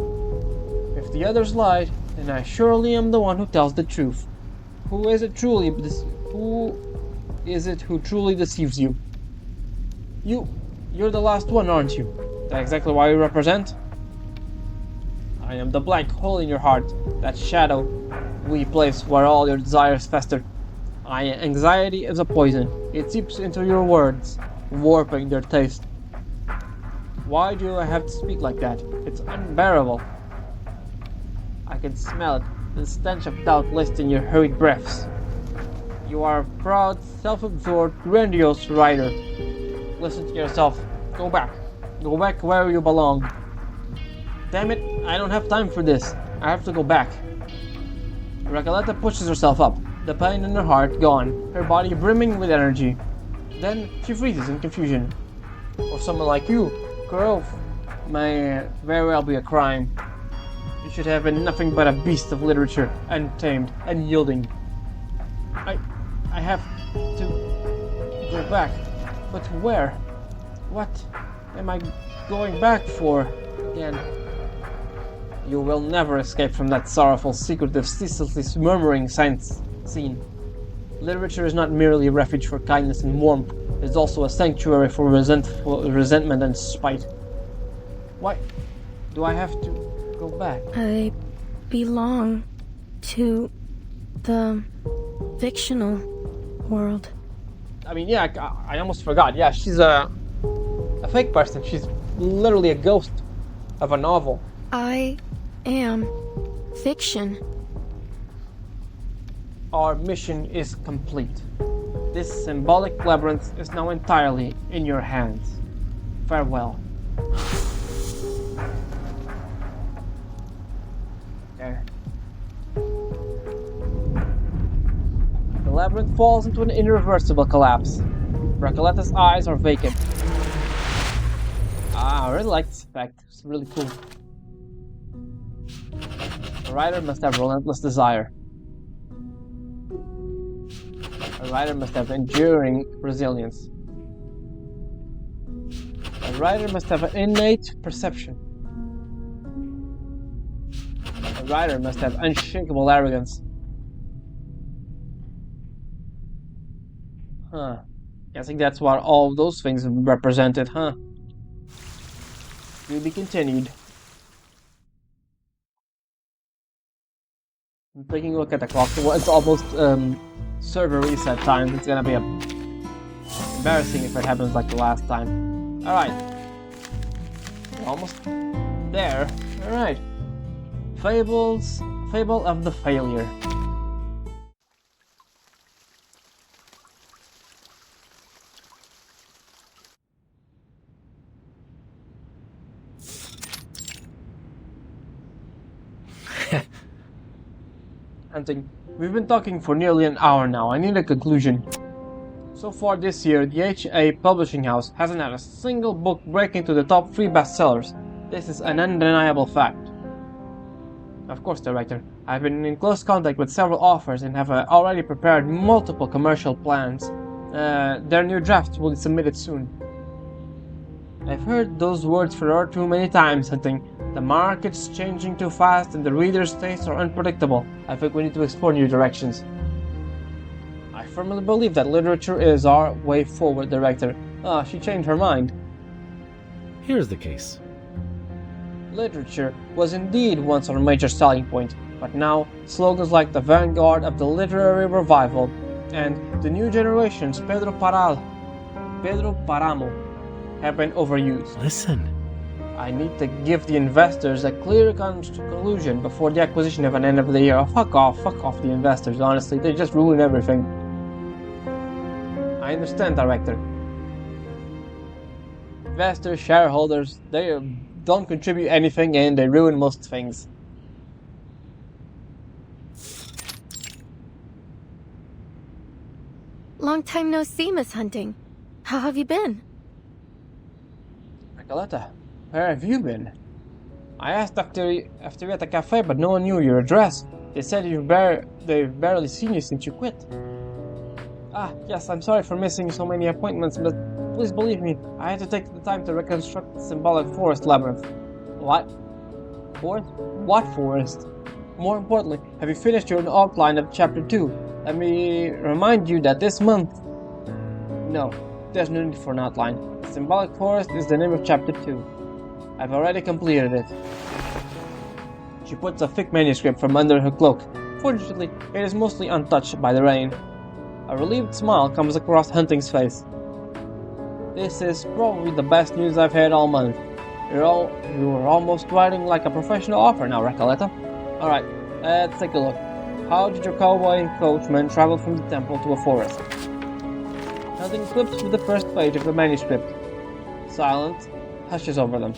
If the others lied, then I surely am the one who tells the truth. Who is it who truly deceives you? You're the last one, aren't you? That's exactly what you represent? I am the black hole in your heart, that shadowy place where all your desires fester. Anxiety is a poison. It seeps into your words, warping their taste. Why do I have to speak like that? It's unbearable. I can smell it, the stench of doubt laced in your hurried breaths. You are a proud, self-absorbed, grandiose writer. Listen to yourself. Go back. Go back where you belong. Damn it, I don't have time for this. I have to go back. Recoleta pushes herself up, the pain in her heart gone, her body brimming with energy. Then she freezes in confusion. For someone like you, growth may very well be a crime. You should have been nothing but a beast of literature, untamed, unyielding. I have to go back. But where? What am I going back for again? You will never escape from that sorrowful, secretive, ceaselessly murmuring scene. Literature is not merely a refuge for kindness and warmth, it is also a sanctuary for resentment and spite. Why do I have to go back? I belong to the fictional world. I mean, yeah, I almost forgot. Yeah, she's a fake person. She's literally a ghost of a novel. I am fiction. Our mission is complete. This symbolic labyrinth is now entirely in your hands. Farewell. There. The labyrinth falls into an irreversible collapse. Recoleta's eyes are vacant. I really like this effect. It's really cool. A writer must have relentless desire. A writer must have enduring resilience. A writer must have an innate perception. A writer must have unshakable arrogance. Huh. Guessing that's what all of those things represented, huh? To be continued. I'm taking a look at the clock. It's almost server reset time. It's gonna be embarrassing if it happens like the last time. Alright. Almost there. Alright. Fable of the Failure. Hunting, we've been talking for nearly an hour now. I need a conclusion. So far this year, the HA publishing house hasn't had a single book break into the top 3 bestsellers. This is an undeniable fact. Of course, Director, I've been in close contact with several authors and have already prepared multiple commercial plans. Their new drafts will be submitted soon. I've heard those words far too many times, Hunting. The market's changing too fast and the reader's tastes are unpredictable. I think we need to explore new directions. I firmly believe that literature is our way forward, Director. She changed her mind. Here's the case. Literature was indeed once our major selling point, but now slogans like the vanguard of the literary revival and the new generation's Pedro Paramo have been overused. Listen. I need to give the investors a clear conclusion before the acquisition of an end of the year. Oh, fuck off the investors, honestly. They just ruin everything. I understand, Director. Investors, shareholders, they don't contribute anything and they ruin most things. Long time no see, Miss Hunting. How have you been? Recoleta, where have you been? I asked after you at the cafe, but no one knew your address. They said they've barely seen you since you quit. Yes, I'm sorry for missing so many appointments, but please believe me, I had to take the time to reconstruct the symbolic forest labyrinth. What? Forest? What forest? More importantly, have you finished your outline of Chapter 2? Let me remind you that this month... No, there's no need for an outline. Symbolic Forest is the name of Chapter 2. I've already completed it. She puts a thick manuscript from under her cloak. Fortunately, it is mostly untouched by the rain. A relieved smile comes across Hunting's face. This is probably the best news I've had all month. You're almost writing like a professional author now, Recoleta. Alright, let's take a look. How did your cowboy and coachman travel from the temple to a forest? Hunting flips through the first page of the manuscript. Silence hushes over them.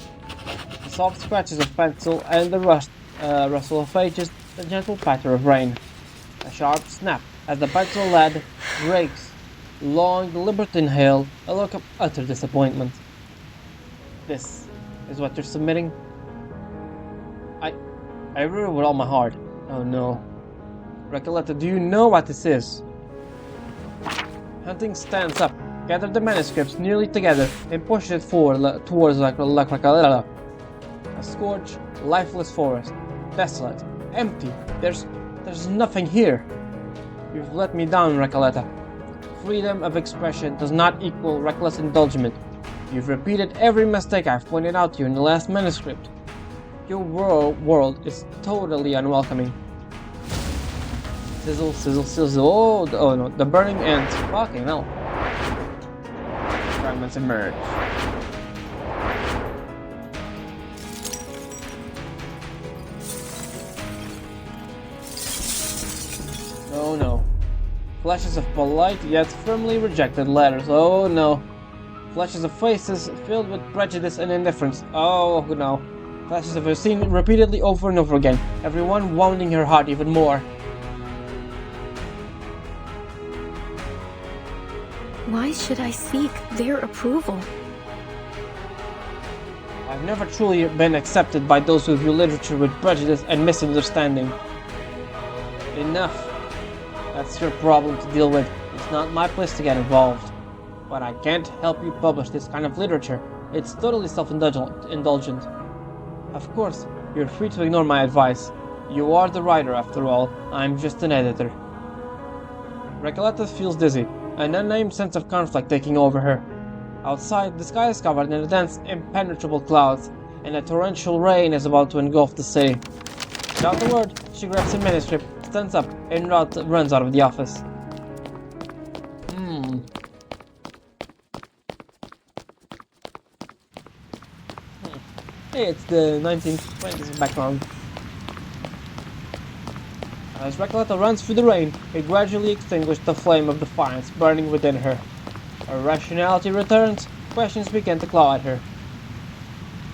The soft scratches of pencil and the rustle of pages, the gentle patter of rain. A sharp snap as the pencil lead breaks. Long, deliberate inhale, a look of utter disappointment. This is what you're submitting? I wrote it with all my heart. Oh no. Recoleta, do you know what this is? Hunting stands up, gathers the manuscripts nearly together, and pushes it forward towards Recoleta. A scorched, lifeless forest. Desolate. Empty. There's nothing here. You've let me down, Recoleta. Freedom of expression does not equal reckless indulgence. You've repeated every mistake I've pointed out to you in the last manuscript. Your world is totally unwelcoming. Sizzle, sizzle, sizzle. Oh no, the burning ants. Fucking hell. Fragments emerge. Oh no. Flashes of polite yet firmly rejected letters. Oh no. Flashes of faces filled with prejudice and indifference. Oh no. Flashes of her seen repeatedly over and over again, everyone wounding her heart even more. Why should I seek their approval? I've I've never truly been accepted by those who view literature with prejudice and misunderstanding. Enough. That's your problem to deal with. It's not my place to get involved. But I can't help you publish this kind of literature. It's totally self-indulgent. Of course, you're free to ignore my advice. You are the writer, after all. I'm just an editor. Recoleta feels dizzy, an unnamed sense of conflict taking over her. Outside, the sky is covered in dense, impenetrable clouds, and a torrential rain is about to engulf the city. Without a word, she grabs her manuscript, stands up, and runs out of the office. Hey, it's the 1920s background. As Recoleta runs through the rain, it gradually extinguished the flame of defiance burning within her. Her rationality returns, questions begin to claw at her.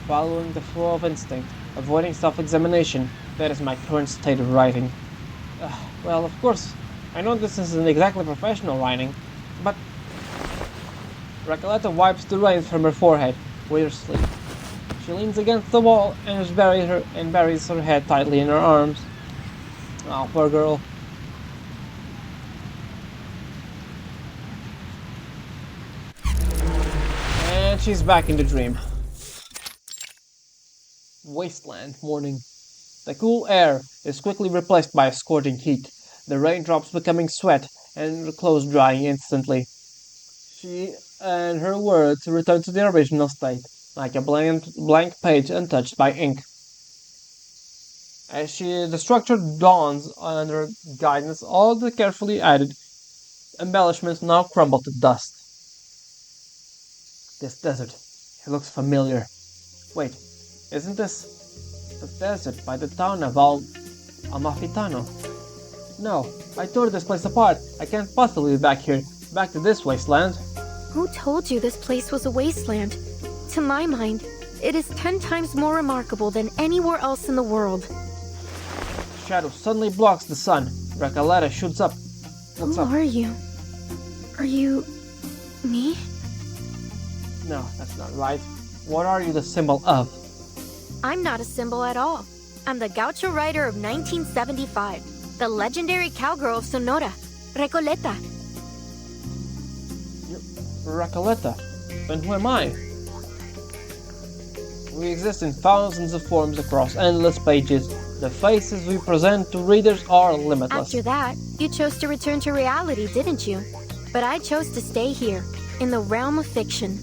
Following the flow of instinct, avoiding self-examination, that is my current state of writing. Well, of course, I know this isn't exactly professional writing, but... Recoleta wipes the rain from her forehead with her sleeve. She leans against the wall and buries her head tightly in her arms. Oh, poor girl. And she's back in the dream. Wasteland morning. The cool air is quickly replaced by a scorching heat, the raindrops becoming sweat and her clothes drying instantly. She and her words return to their original state, like a blank page untouched by ink. As the structure dawns under guidance, all the carefully added embellishments now crumble to dust. This desert, it looks familiar. Wait, isn't this the desert by the town of Amalfitano? No, I tore this place apart. I can't possibly be back here, back to this wasteland. Who told you this place was a wasteland? To my mind, it is 10 times more remarkable than anywhere else in the world. Shadow suddenly blocks the sun. Recoleta shoots up. What's up? Who are you? Are you... me? No, that's not right. What are you the symbol of? I'm not a symbol at all. I'm the gaucho writer of 1975, the legendary cowgirl of Sonora, Recoleta. Recoleta? Then who am I? We exist in thousands of forms across endless pages. The faces we present to readers are limitless. After that, you chose to return to reality, didn't you? But I chose to stay here, in the realm of fiction.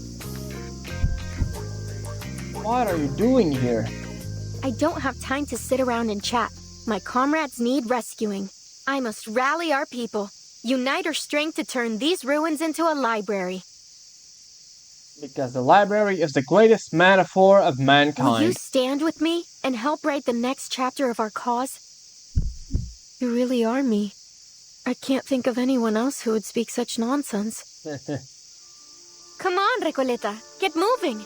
What are you doing here? I don't have time to sit around and chat. My comrades need rescuing. I must rally our people, unite our strength to turn these ruins into a library. Because the library is the greatest metaphor of mankind. Will you stand with me and help write the next chapter of our cause? You really are me. I can't think of anyone else who would speak such nonsense. Come on, Recoleta, get moving!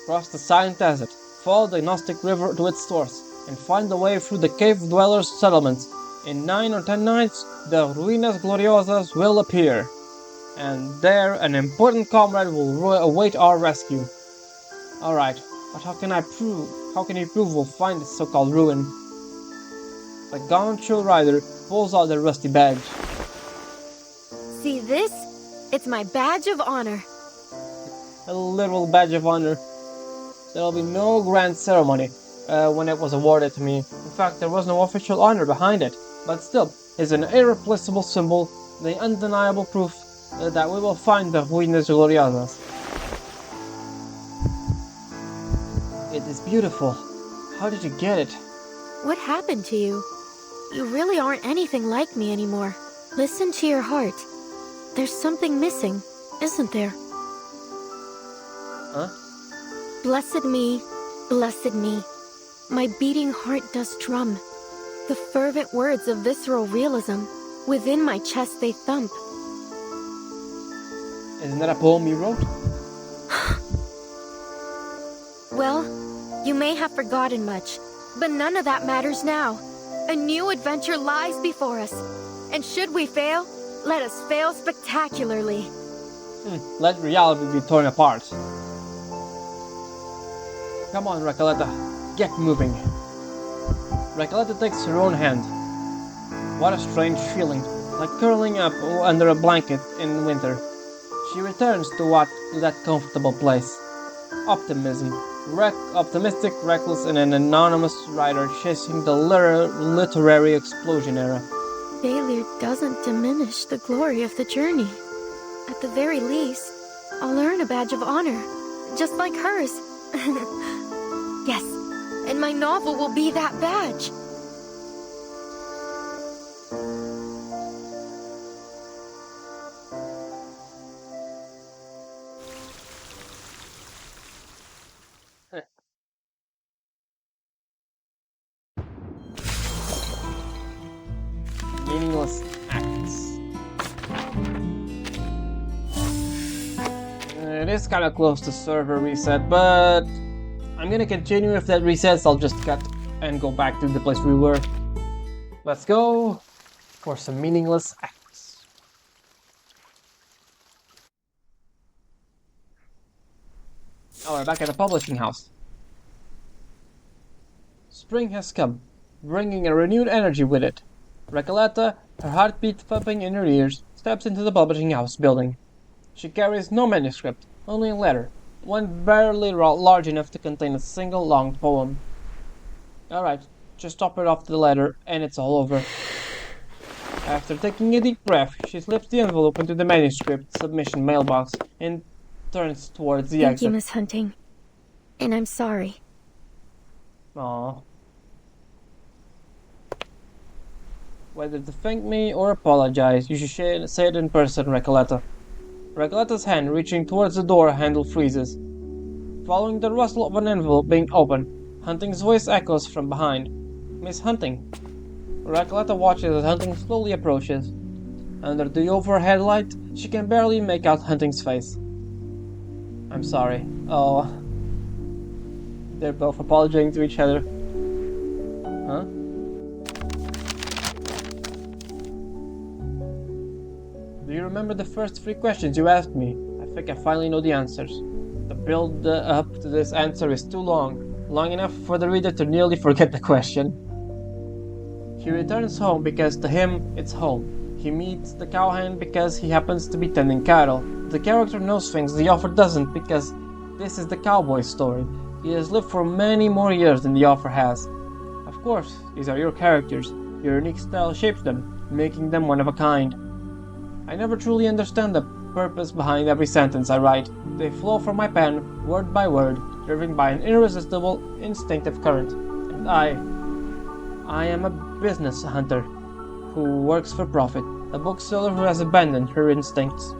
Cross the silent desert, follow the Gnostic River to its source, and find the way through the cave dwellers' settlements. In 9 or 10 nights, the Ruinas Gloriosas will appear. And there, an important comrade will await our rescue. Alright, but how can you prove we'll find this so-called ruin? The gaucho rider pulls out their rusty badge. See this? It's my badge of honor. A literal badge of honor. There'll be no grand ceremony when it was awarded to me. In fact, there was no official honor behind it. But still, it's an irreplaceable symbol, the undeniable proof that we will find the Ruinas Gloriosas. It is beautiful. How did you get it? What happened to you? You really aren't anything like me anymore. Listen to your heart. There's something missing, isn't there? Huh? Blessed me, blessed me. My beating heart does drum. The fervent words of visceral realism. Within my chest they thump. Isn't that a poem you wrote? Well, you may have forgotten much, but none of that matters now. A new adventure lies before us. And should we fail, let us fail spectacularly. Let reality be torn apart. Come on, Recoleta. Get moving. Recoleta takes her own hand. What a strange feeling, like curling up under a blanket in winter. She returns to that comfortable place. Optimism. Optimistic, reckless, and an anonymous writer chasing the literary explosion era. Failure doesn't diminish the glory of the journey. At the very least, I'll earn a badge of honor, just like hers. Yes, and my novel will be that badge. Meaningless acts. It is kind of close to server reset, but I'm gonna continue. If that resets, I'll just cut and go back to the place we were. Let's go for some meaningless acts. Oh, we're back at the publishing house. Spring has come, bringing a renewed energy with it. Recoleta, her heartbeat thumping in her ears, steps into the publishing house building. She carries no manuscript, only a letter, one barely large enough to contain a single long poem. Alright, just top it off the letter and it's all over. After taking a deep breath, she slips the envelope into the manuscript submission mailbox and turns towards the Thank exit. you, Miss Hunting. And I'm sorry. Aww. Whether to thank me or apologize, you should say it in person, Recoleta. Recoleta's hand reaching towards the door handle freezes. Following the rustle of an envelope being opened, Hunting's voice echoes from behind. Miss Hunting. Recoleta watches as Hunting slowly approaches. Under the overhead light, she can barely make out Hunting's face. I'm sorry. Oh. They're both apologizing to each other. Huh? Do you remember the first 3 questions you asked me? I think I finally know the answers. The build up to this answer is too long enough for the reader to nearly forget the question. He returns home because to him it's home. He meets the cowhand because he happens to be tending cattle. The character knows things the author doesn't because this is the cowboy story. He has lived for many more years than the author has. Of course, these are your characters. Your unique style shapes them, making them one of a kind. I never truly understand the purpose behind every sentence I write. They flow from my pen, word by word, driven by an irresistible, instinctive current. And I am a business hunter who works for profit, a bookseller who has abandoned her instincts.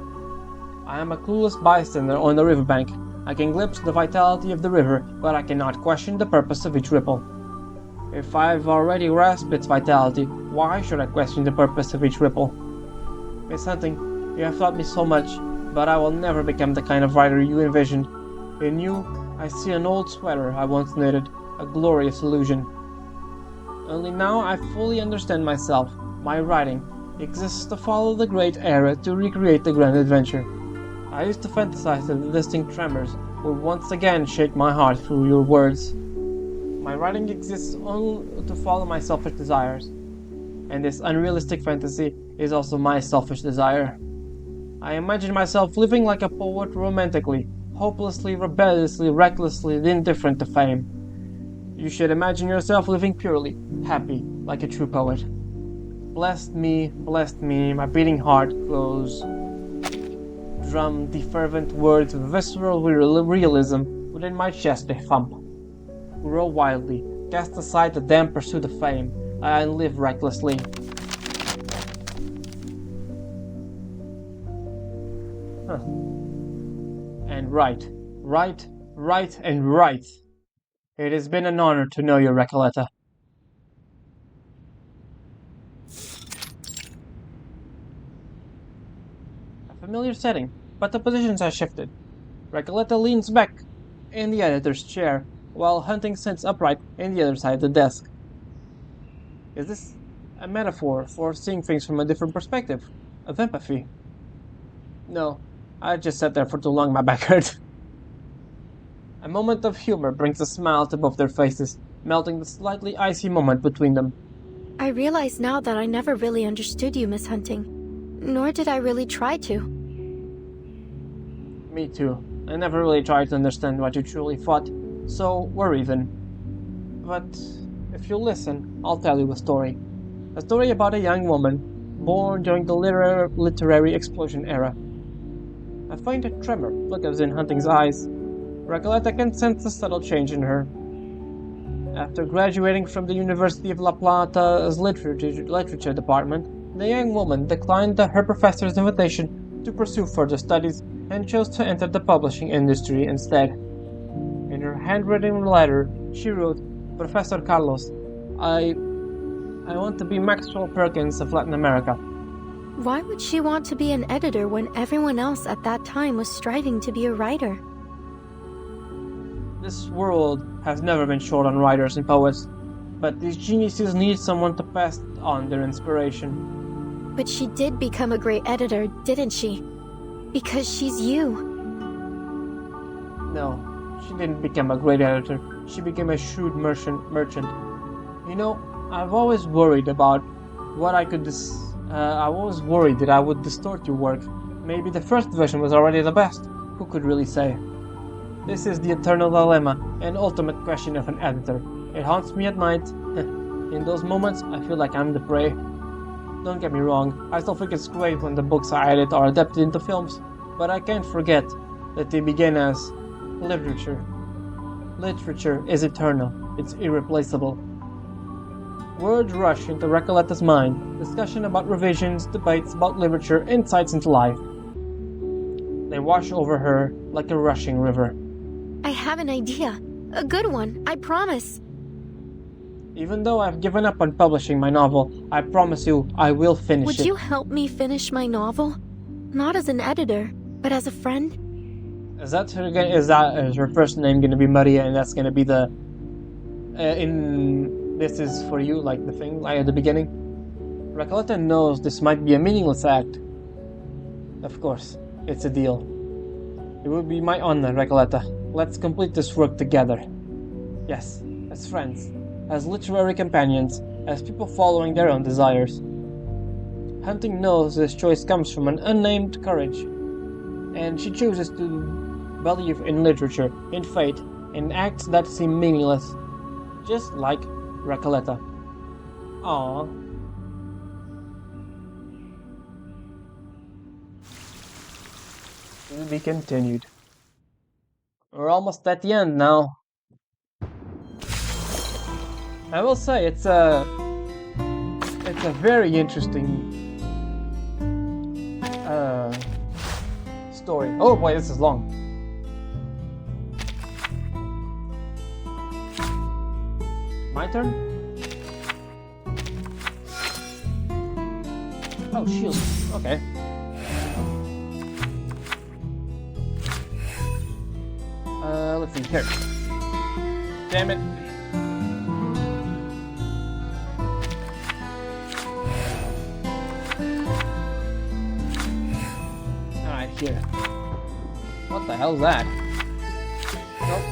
I am a clueless bystander on the riverbank. I can glimpse the vitality of the river, but I cannot question the purpose of each ripple. If I've already grasped its vitality, why should I question the purpose of each ripple? Miss Hunting, you have taught me so much, but I will never become the kind of writer you envisioned. In you, I see an old sweater I once knitted, a glorious illusion. Only now I fully understand myself. My writing exists to follow the great era to recreate the grand adventure. I used to fantasize that the distinct tremors would once again shake my heart through your words. My writing exists only to follow my selfish desires. And this unrealistic fantasy is also my selfish desire. I imagine myself living like a poet romantically, hopelessly, rebelliously, recklessly indifferent to fame. You should imagine yourself living purely, happy, like a true poet. Bless me, my beating heart glows. Drum the fervent words of visceral realism within my chest they thump. Grow wildly, cast aside the damn pursuit of fame, and live recklessly. Huh. And write. It has been an honor to know you, Recoleta. A familiar setting, but the positions have shifted. Recoleta leans back in the editor's chair, while Hunting sits upright in the other side of the desk. Is this a metaphor for seeing things from a different perspective? Of empathy? No, I just sat there for too long, my back hurt. A moment of humor brings a smile to both their faces, melting the slightly icy moment between them. I realize now that I never really understood you, Miss Hunting. Nor did I really try to. Me too. I never really tried to understand what you truly thought, so we're even. But if you'll listen, I'll tell you a story. A story about a young woman born during the literary explosion era. I find a tremor flickers in Hunting's eyes. Recoleta can sense a subtle change in her. After graduating from the University of La Plata's literature department, the young woman declined her professor's invitation to pursue further studies and chose to enter the publishing industry instead. In her handwritten letter, she wrote, "Professor Carlos, I want to be Maxwell Perkins of Latin America." Why would she want to be an editor when everyone else at that time was striving to be a writer? This world has never been short on writers and poets, but these geniuses need someone to pass on their inspiration. But she did become a great editor, didn't she? Because she's you. No, she didn't become a great editor. She became a shrewd merchant. You know, I've always worried about what I could I've always worried that I would distort your work. Maybe the first version was already the best. Who could really say? This is the eternal dilemma and ultimate question of an editor. It haunts me at night. In those moments, I feel like I'm the prey. Don't get me wrong, I still think it's great when the books I edit are adapted into films, but I can't forget that they began as literature. Literature is eternal. It's irreplaceable. Words rush into Recoleta's mind, discussion about revisions, debates about literature, insights into life. They wash over her like a rushing river. I have an idea. A good one, I promise. Even though I've given up on publishing my novel, I promise you I will finish it. Would you help me finish my novel? Not as an editor, but as a friend? Is her first name gonna be Maria, and that's gonna be the this is for you, like the thing right at the beginning? Recoleta knows this might be a meaningless act. Of course, it's a deal. It would be my honor, Recoleta. Let's complete this work together. Yes, as friends, as literary companions, as people following their own desires. Hunting knows this choice comes from an unnamed courage, and she chooses to believe in literature, in fate, in acts that seem meaningless, just like Recoleta. Aww. To be continued. We're almost at the end now. I will say it's a very interesting story. Oh boy, this is long. My turn? Oh, shield. Okay. Let's see here. Damn it. Alright, here. What the hell's that? Nope.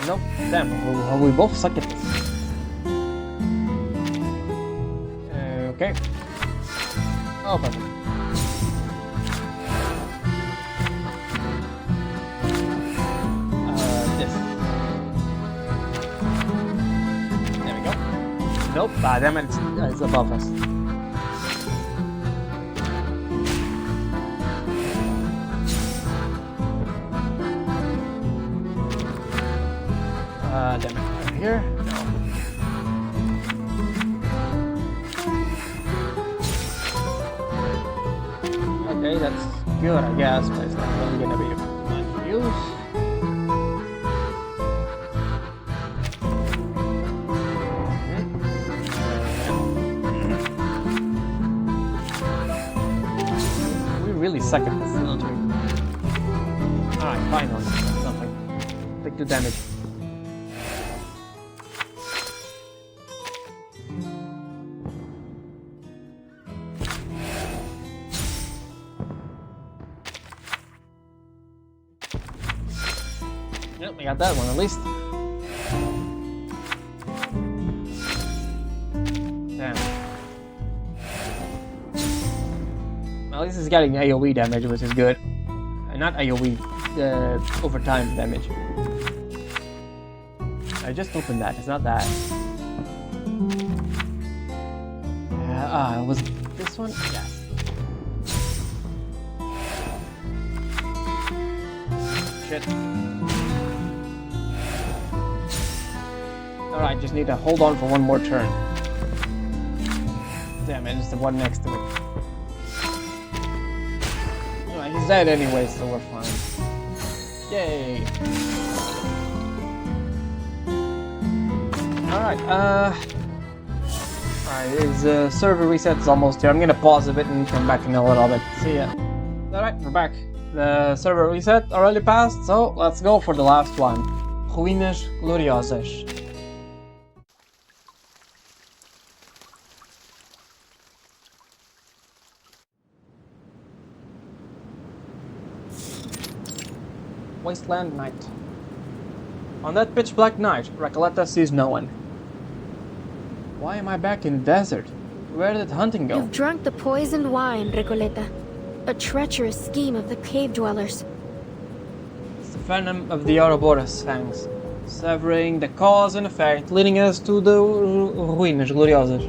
Nope. Damn, we both suck at this. Okay. Oh, perfect. This. There we go. Nope. Ah, damn it, it's above us. Damn it. Over here? No. Okay, that's good, I guess, but it's not really gonna be much use. We really suck at this, don't we? Alright, finally, something. Take 2 damage. Yep, we got that one at least. Damn. Well, at least it's getting AoE damage, which is good. Not AoE, overtime damage. I just opened that, it's not that. Was this one? Yes. Shit. Alright, just need to hold on for one more turn. Damn it, it's the one next to it. Alright, he's dead anyway, so we're fine. Yay! Alright, his server reset's almost here. I'm gonna pause a bit and come back in a little bit. See ya. Alright, we're back. The server reset already passed, so let's go for the last one. Ruinas Gloriosas. Wasteland night. On that pitch black night, Recoleta sees no one. Why am I back in the desert? Where did hunting go? You've drunk the poisoned wine, Recoleta. A treacherous scheme of the cave dwellers. It's the venom of the Ouroboros fangs, severing the cause and effect, leading us to the Ruinas Gloriosas.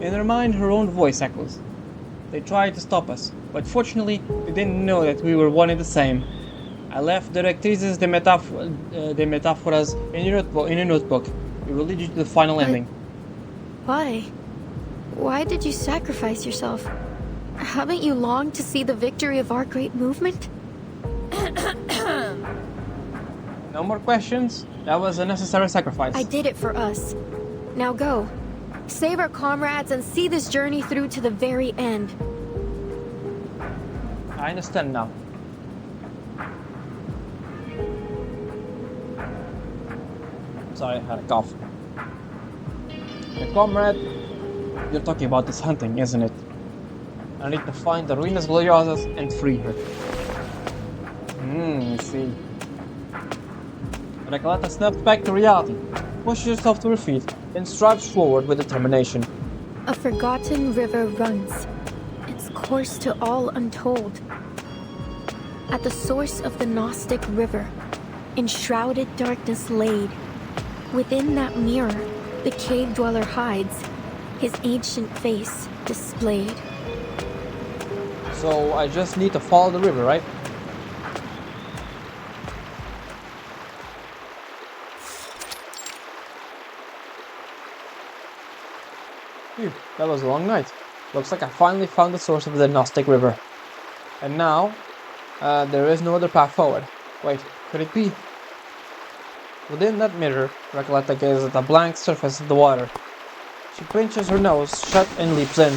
In her mind, her own voice echoes. They tried to stop us, but fortunately, they didn't know that we were one and the same. I left Directrices de Metáforas in a notebook. It will lead you to the final ending. Why? Why did you sacrifice yourself? Haven't you longed to see the victory of our great movement? No more questions. That was a necessary sacrifice. I did it for us. Now go. Save our comrades and see this journey through to the very end. I understand now. Sorry, I had a cough. The comrade, you're talking about this hunting, isn't it? I need to find the Ruinas Gloriosas and free her. I see. Recoleta snaps back to reality, pushes herself to her feet, and strives forward with determination. A forgotten river runs, its course to all untold. At the source of the Gnostic river, in shrouded darkness laid, within that mirror, the cave dweller hides, his ancient face displayed. So I just need to follow the river, right? Phew, that was a long night. Looks like I finally found the source of the Gnostic river. And now, there is no other path forward. Wait, could it be? Within that mirror, Recoleta gazes at the blank surface of the water. She pinches her nose shut and leaps in.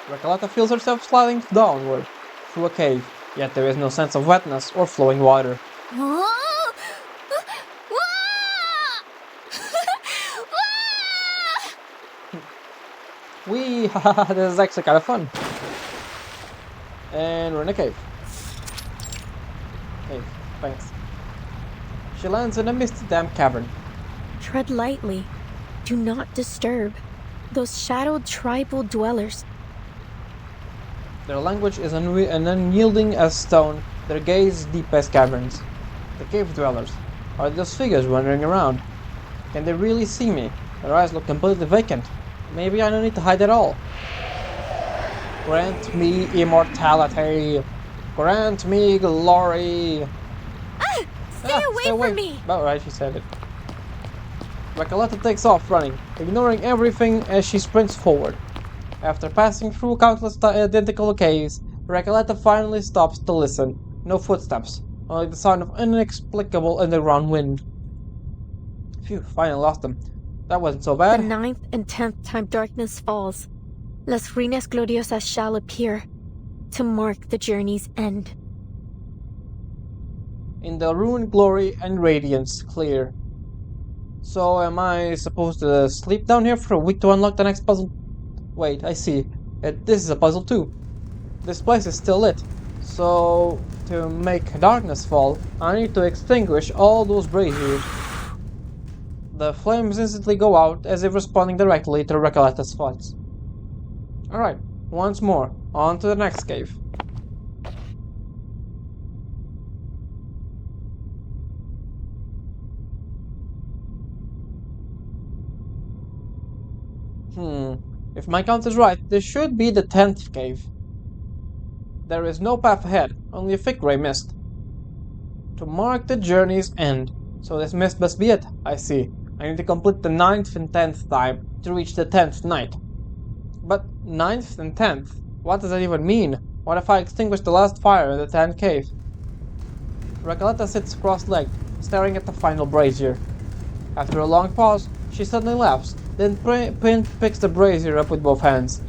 Recoleta feels herself sliding downward through a cave, yet there is no sense of wetness or flowing water. Wee! Haha, this is actually kind of fun. And we're in a cave. Cave, thanks. She lands in a misty damp cavern. Tread lightly. Do not disturb those shadowed tribal dwellers. Their language is unyielding as stone, their gaze deep as caverns. The cave dwellers. Are those figures wandering around? Can they really see me? Their eyes look completely vacant. Maybe I don't need to hide at all. Grant me immortality. Grant me glory. Stay away from me! About right, she said it. Recoleta takes off running, ignoring everything as she sprints forward. After passing through countless identical caves, Recoleta finally stops to listen. No footsteps, only the sound of inexplicable underground wind. Phew, finally lost them. That wasn't so bad. The 9th and 10th time darkness falls. Las Ruinas Gloriosas shall appear to mark the journey's end. In the ruined glory and radiance clear. So am I supposed to sleep down here for a week to unlock the next puzzle? Wait, I see. This is a puzzle too. This place is still lit, so to make darkness fall, I need to extinguish all those braziers. The flames instantly go out, as if responding directly to Recoleta's thoughts. Alright, once more, on to the next cave. If my count is right, this should be the 10th cave. There is no path ahead, only a thick grey mist. To mark the journey's end. So this mist must be it, I see. I need to complete the 9th and 10th time to reach the 10th night. But 9th and 10th? What does that even mean? What if I extinguish the last fire in the 10th cave? Recoleta sits cross-legged, staring at the final brazier. After a long pause, she suddenly laughs, then picks the brazier up with both hands.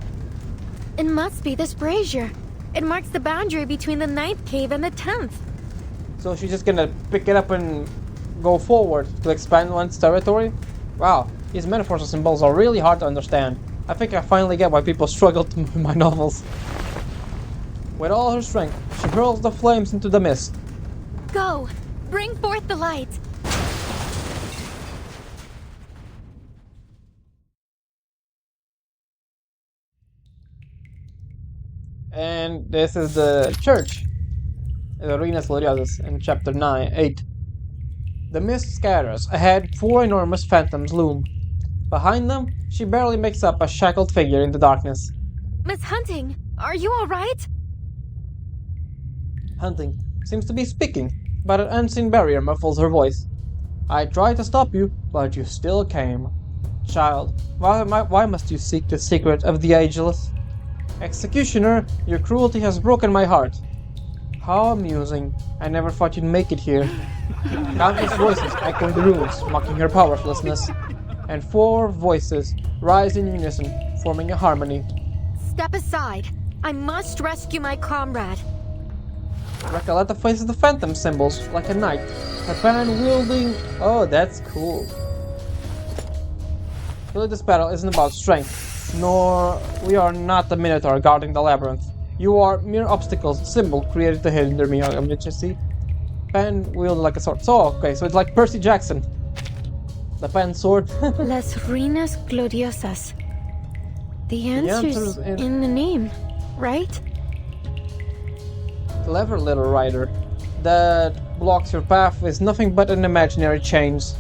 It must be this brazier. It marks the boundary between the 9th cave and the 10th. So she's just gonna pick it up and go forward to expand one's territory? Wow, these metaphors and symbols are really hard to understand. I think I finally get why people struggle with my novels. With all her strength, she hurls the flames into the mist. Go! Bring forth the light! And this is the church, the Ruinas Gloriosas, in chapter 8. The mist scatters. Ahead, 4 enormous phantoms loom. Behind them, she barely makes up a shackled figure in the darkness. Miss Hunting, are you alright? Hunting seems to be speaking, but an unseen barrier muffles her voice. I tried to stop you, but you still came. Child, why must you seek the secret of the ageless? Executioner, your cruelty has broken my heart. How amusing. I never thought you'd make it here. Countless voices echo in the ruins, mocking her powerlessness. And 4 voices rise in unison, forming a harmony. Step aside. I must rescue my comrade. Recoleta faces the phantom symbols like a knight, her pen wielding. Oh, that's cool. Really, this battle isn't about strength, nor we are not the Minotaur guarding the labyrinth. You are mere obstacles, symbol created to hinder me. I'm just see. Pen wielded like a sword. So, okay, so it's like Percy Jackson. The pen sword. Las Ruinas Gloriosas. The answer's in the name, right? Clever little writer. That blocks your path is nothing but an imaginary chains.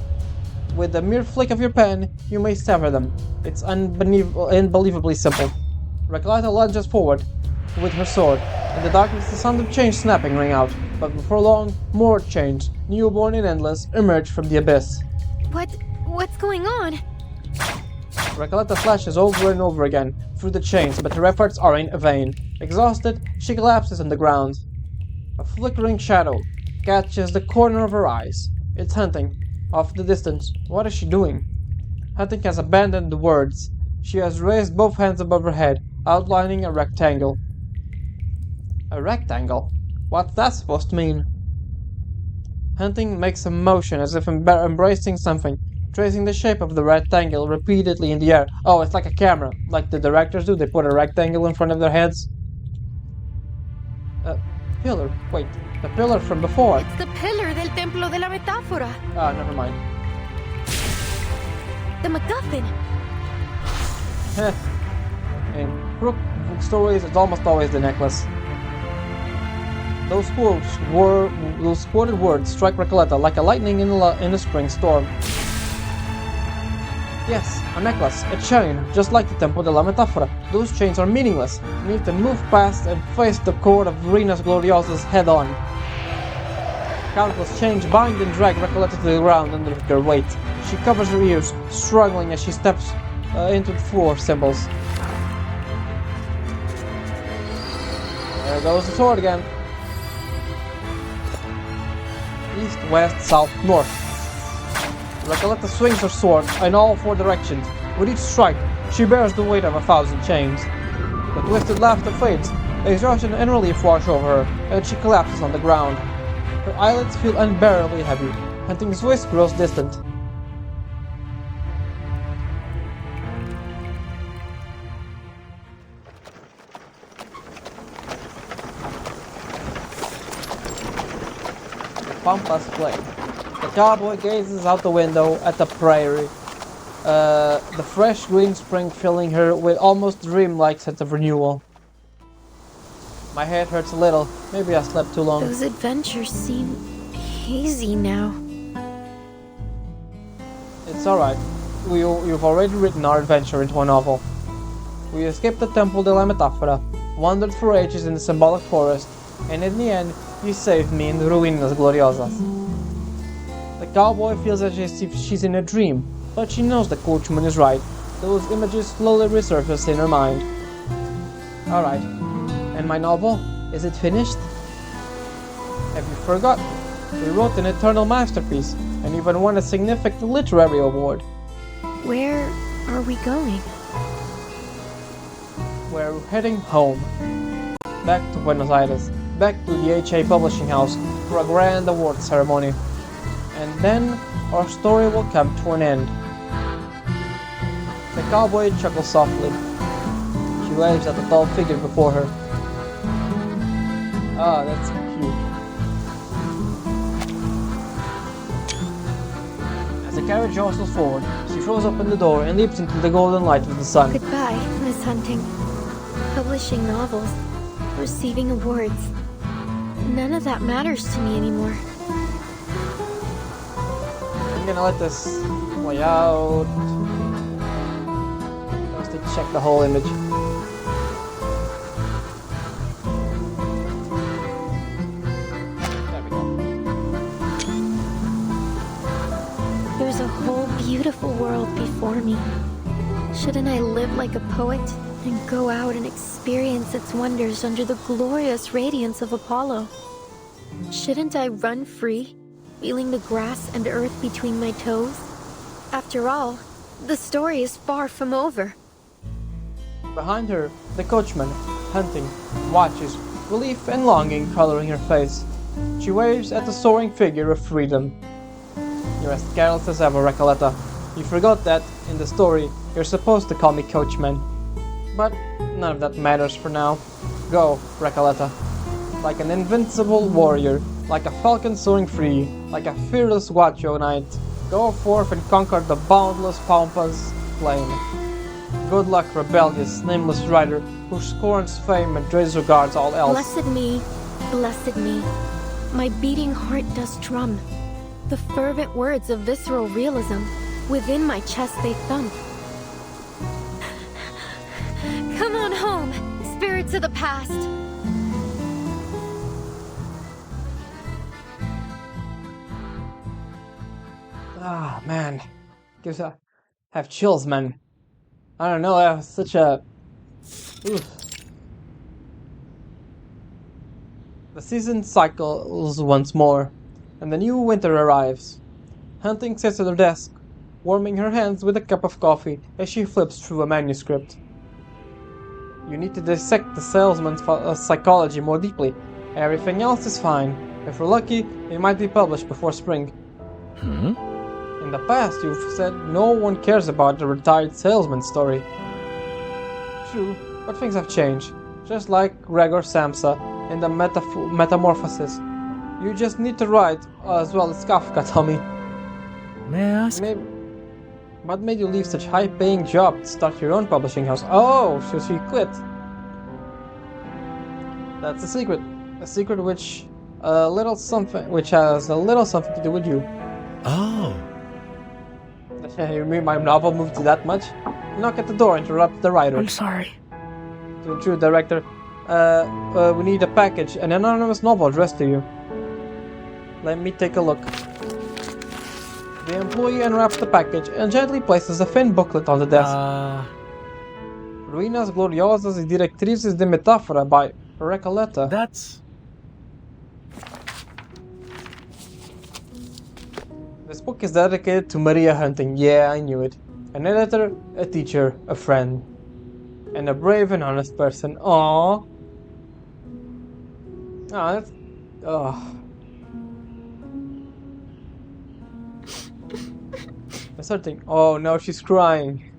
With a mere flick of your pen, you may sever them. It's unbelievably simple. Recoleta lunges forward with her sword. In the darkness, the sound of chains snapping rang out. But before long, more chains, newborn and endless, emerge from the abyss. What's going on? Recoleta flashes over and over again through the chains, but her efforts are in vain. Exhausted, she collapses on the ground. A flickering shadow catches the corner of her eyes. It's Hunting. Off in the distance. What is she doing? Hunting has abandoned the words. She has raised both hands above her head, outlining a rectangle. A rectangle? What's that supposed to mean? Hunting makes a motion as if embracing something, tracing the shape of the rectangle repeatedly in the air. Oh, it's like a camera, like the directors do. They put a rectangle in front of their heads. Pillar. Wait, the pillar from before. It's the pillar del Templo de la Metáfora. Ah, never mind. The MacGuffin. In Crook stories, it's almost always the necklace. Those quoted words strike Recoleta like a lightning in a spring storm. Yes, a necklace, a chain, just like the Tempo de la Metáfora. Those chains are meaningless. You need to move past and face the cord of Ruinas Gloriosas head on. Countless chains bind and drag Recoleta to the ground under her weight. She covers her ears, struggling as she steps into the 4 symbols. There goes the sword again. East, west, south, north. Recoleta swings her sword in all 4 directions. With each strike, she bears the weight of 1,000 chains. The twisted laughter fades, exhaustion and relief wash over her, and she collapses on the ground. Her eyelids feel unbearably heavy. Hunting's voice grows distant. pampas plain. The cowboy gazes out the window at the prairie, the fresh green spring filling her with almost dream-like sense of renewal. My head hurts a little. Maybe I slept too long. Those adventures seem hazy now. It's alright. You've already written our adventure into a novel. We escaped the Temple de la Metáfora, wandered for ages in the symbolic forest, and in the end, you saved me in the Ruinas Gloriosas. The cowboy feels as if she's in a dream, but she knows the coachman is right. Those images slowly resurface in her mind. Alright. And my novel? Is it finished? Have you forgotten? We wrote an eternal masterpiece, and even won a significant literary award. Where are we going? We're heading home. Back to Buenos Aires. Back to the HA Publishing House for a grand award ceremony. And then our story will come to an end. The cowboy chuckles softly. She waves at the tall figure before her. Ah, that's cute. As the carriage jostles forward, she throws open the door and leaps into the golden light of the sun. Goodbye, Miss Hunting. Publishing novels, receiving awards. None of that matters to me anymore. I'm gonna let this play out. Just to check the whole image. There we go. There's a whole beautiful world before me. Shouldn't I live like a poet and go out and experience its wonders under the glorious radiance of Apollo? Shouldn't I run free, feeling the grass and earth between my toes? After all, the story is far from over. Behind her, the coachman, hunting, watches, relief and longing coloring her face. She waves at the soaring figure of freedom. You're as careless as ever, Recoleta. You forgot that, in the story, you're supposed to call me coachman. But none of that matters for now. Go, Recoleta. Like an invincible warrior, like a falcon soaring free, like a fearless Guacho knight, go forth and conquer the boundless Pampas plain. Good luck, rebellious, nameless rider, who scorns fame and disregards all else. Blessed me, blessed me. My beating heart does drum. The fervent words of visceral realism, within my chest they thump. Come on home, spirits of the past. Ah, man. Have chills, man. I don't know, that was such a... Oof. The season cycles once more, and the new winter arrives. Hunting sits at her desk, warming her hands with a cup of coffee as she flips through a manuscript. You need to dissect the salesman's psychology more deeply. Everything else is fine. If we're lucky, it might be published before spring. In the past, you've said no one cares about the retired salesman story. True, but things have changed. Just like Gregor Samsa in the Metamorphosis. You just need to write as well as Kafka, Tommy. May I ask? What made you leave such high-paying job to start your own publishing house? Oh, so she quit. That's a secret. A secret which has a little something to do with you. Oh. You mean my novel moved you that much? Knock at the door, interrupt the writer. I'm sorry. To the true director, we need a package, an anonymous novel addressed to you. Let me take a look. The employee unwraps the package and gently places a thin booklet on the desk. Ruinas, Gloriosas y Directrices de Metáfora by Recoleta. That's... This book is dedicated to Maria Hunting. Yeah, I knew it. An editor, a teacher, a friend. And a brave and honest person. Aww. Ah, that's... Oh. There's something... Oh no, she's crying.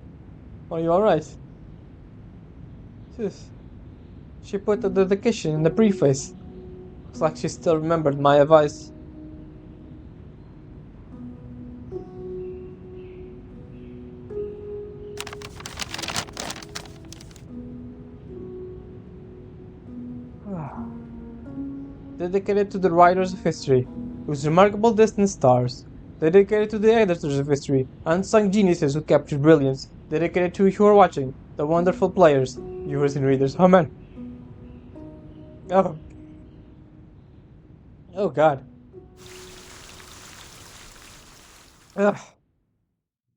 Are you alright? She put the dedication in the preface. Looks like she still remembered my advice. dedicated to the writers of history, whose remarkable distant stars, dedicated to the editors of history, unsung geniuses who captured brilliance, dedicated to you who are watching, the wonderful players, viewers and readers. Oh man. Oh. Oh god. Ugh.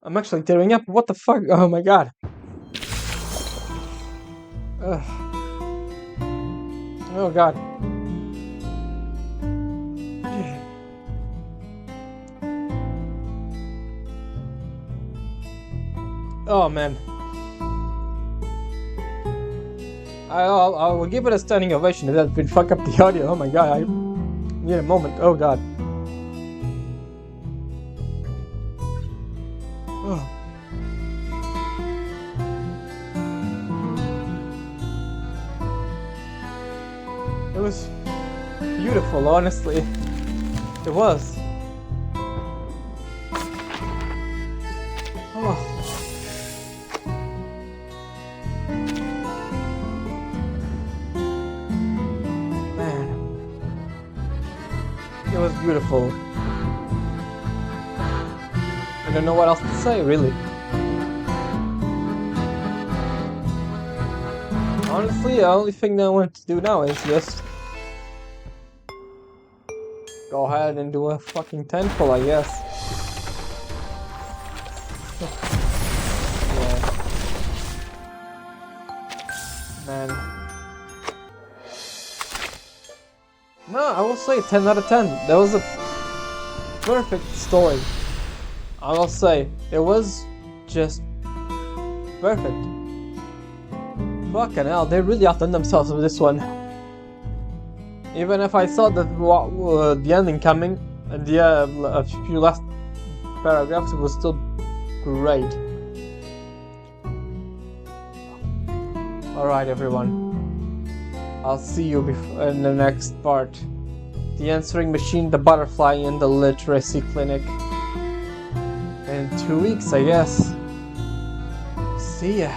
I'm actually tearing up. What the fuck? Oh my god. Ugh. Oh god. Oh man. I will give it a standing ovation if that would fuck up the audio. Oh my god. I need a moment. Oh god. Oh. It was beautiful, honestly. It was. Oh. Man. It was beautiful. I don't know what else to say, really. Honestly, the only thing that I want to do now is just go ahead and do a fucking temple, I guess. Yeah. Man. No, I will say 10 out of 10. That was a perfect story. I will say, it was just perfect. Fucking hell, they really outdone themselves with this one. Even if I saw that the ending coming, and a few last paragraphs, it was still great. Alright everyone, I'll see you in the next part. The answering machine, the butterfly, and the literacy clinic. In 2 weeks, I guess. See ya.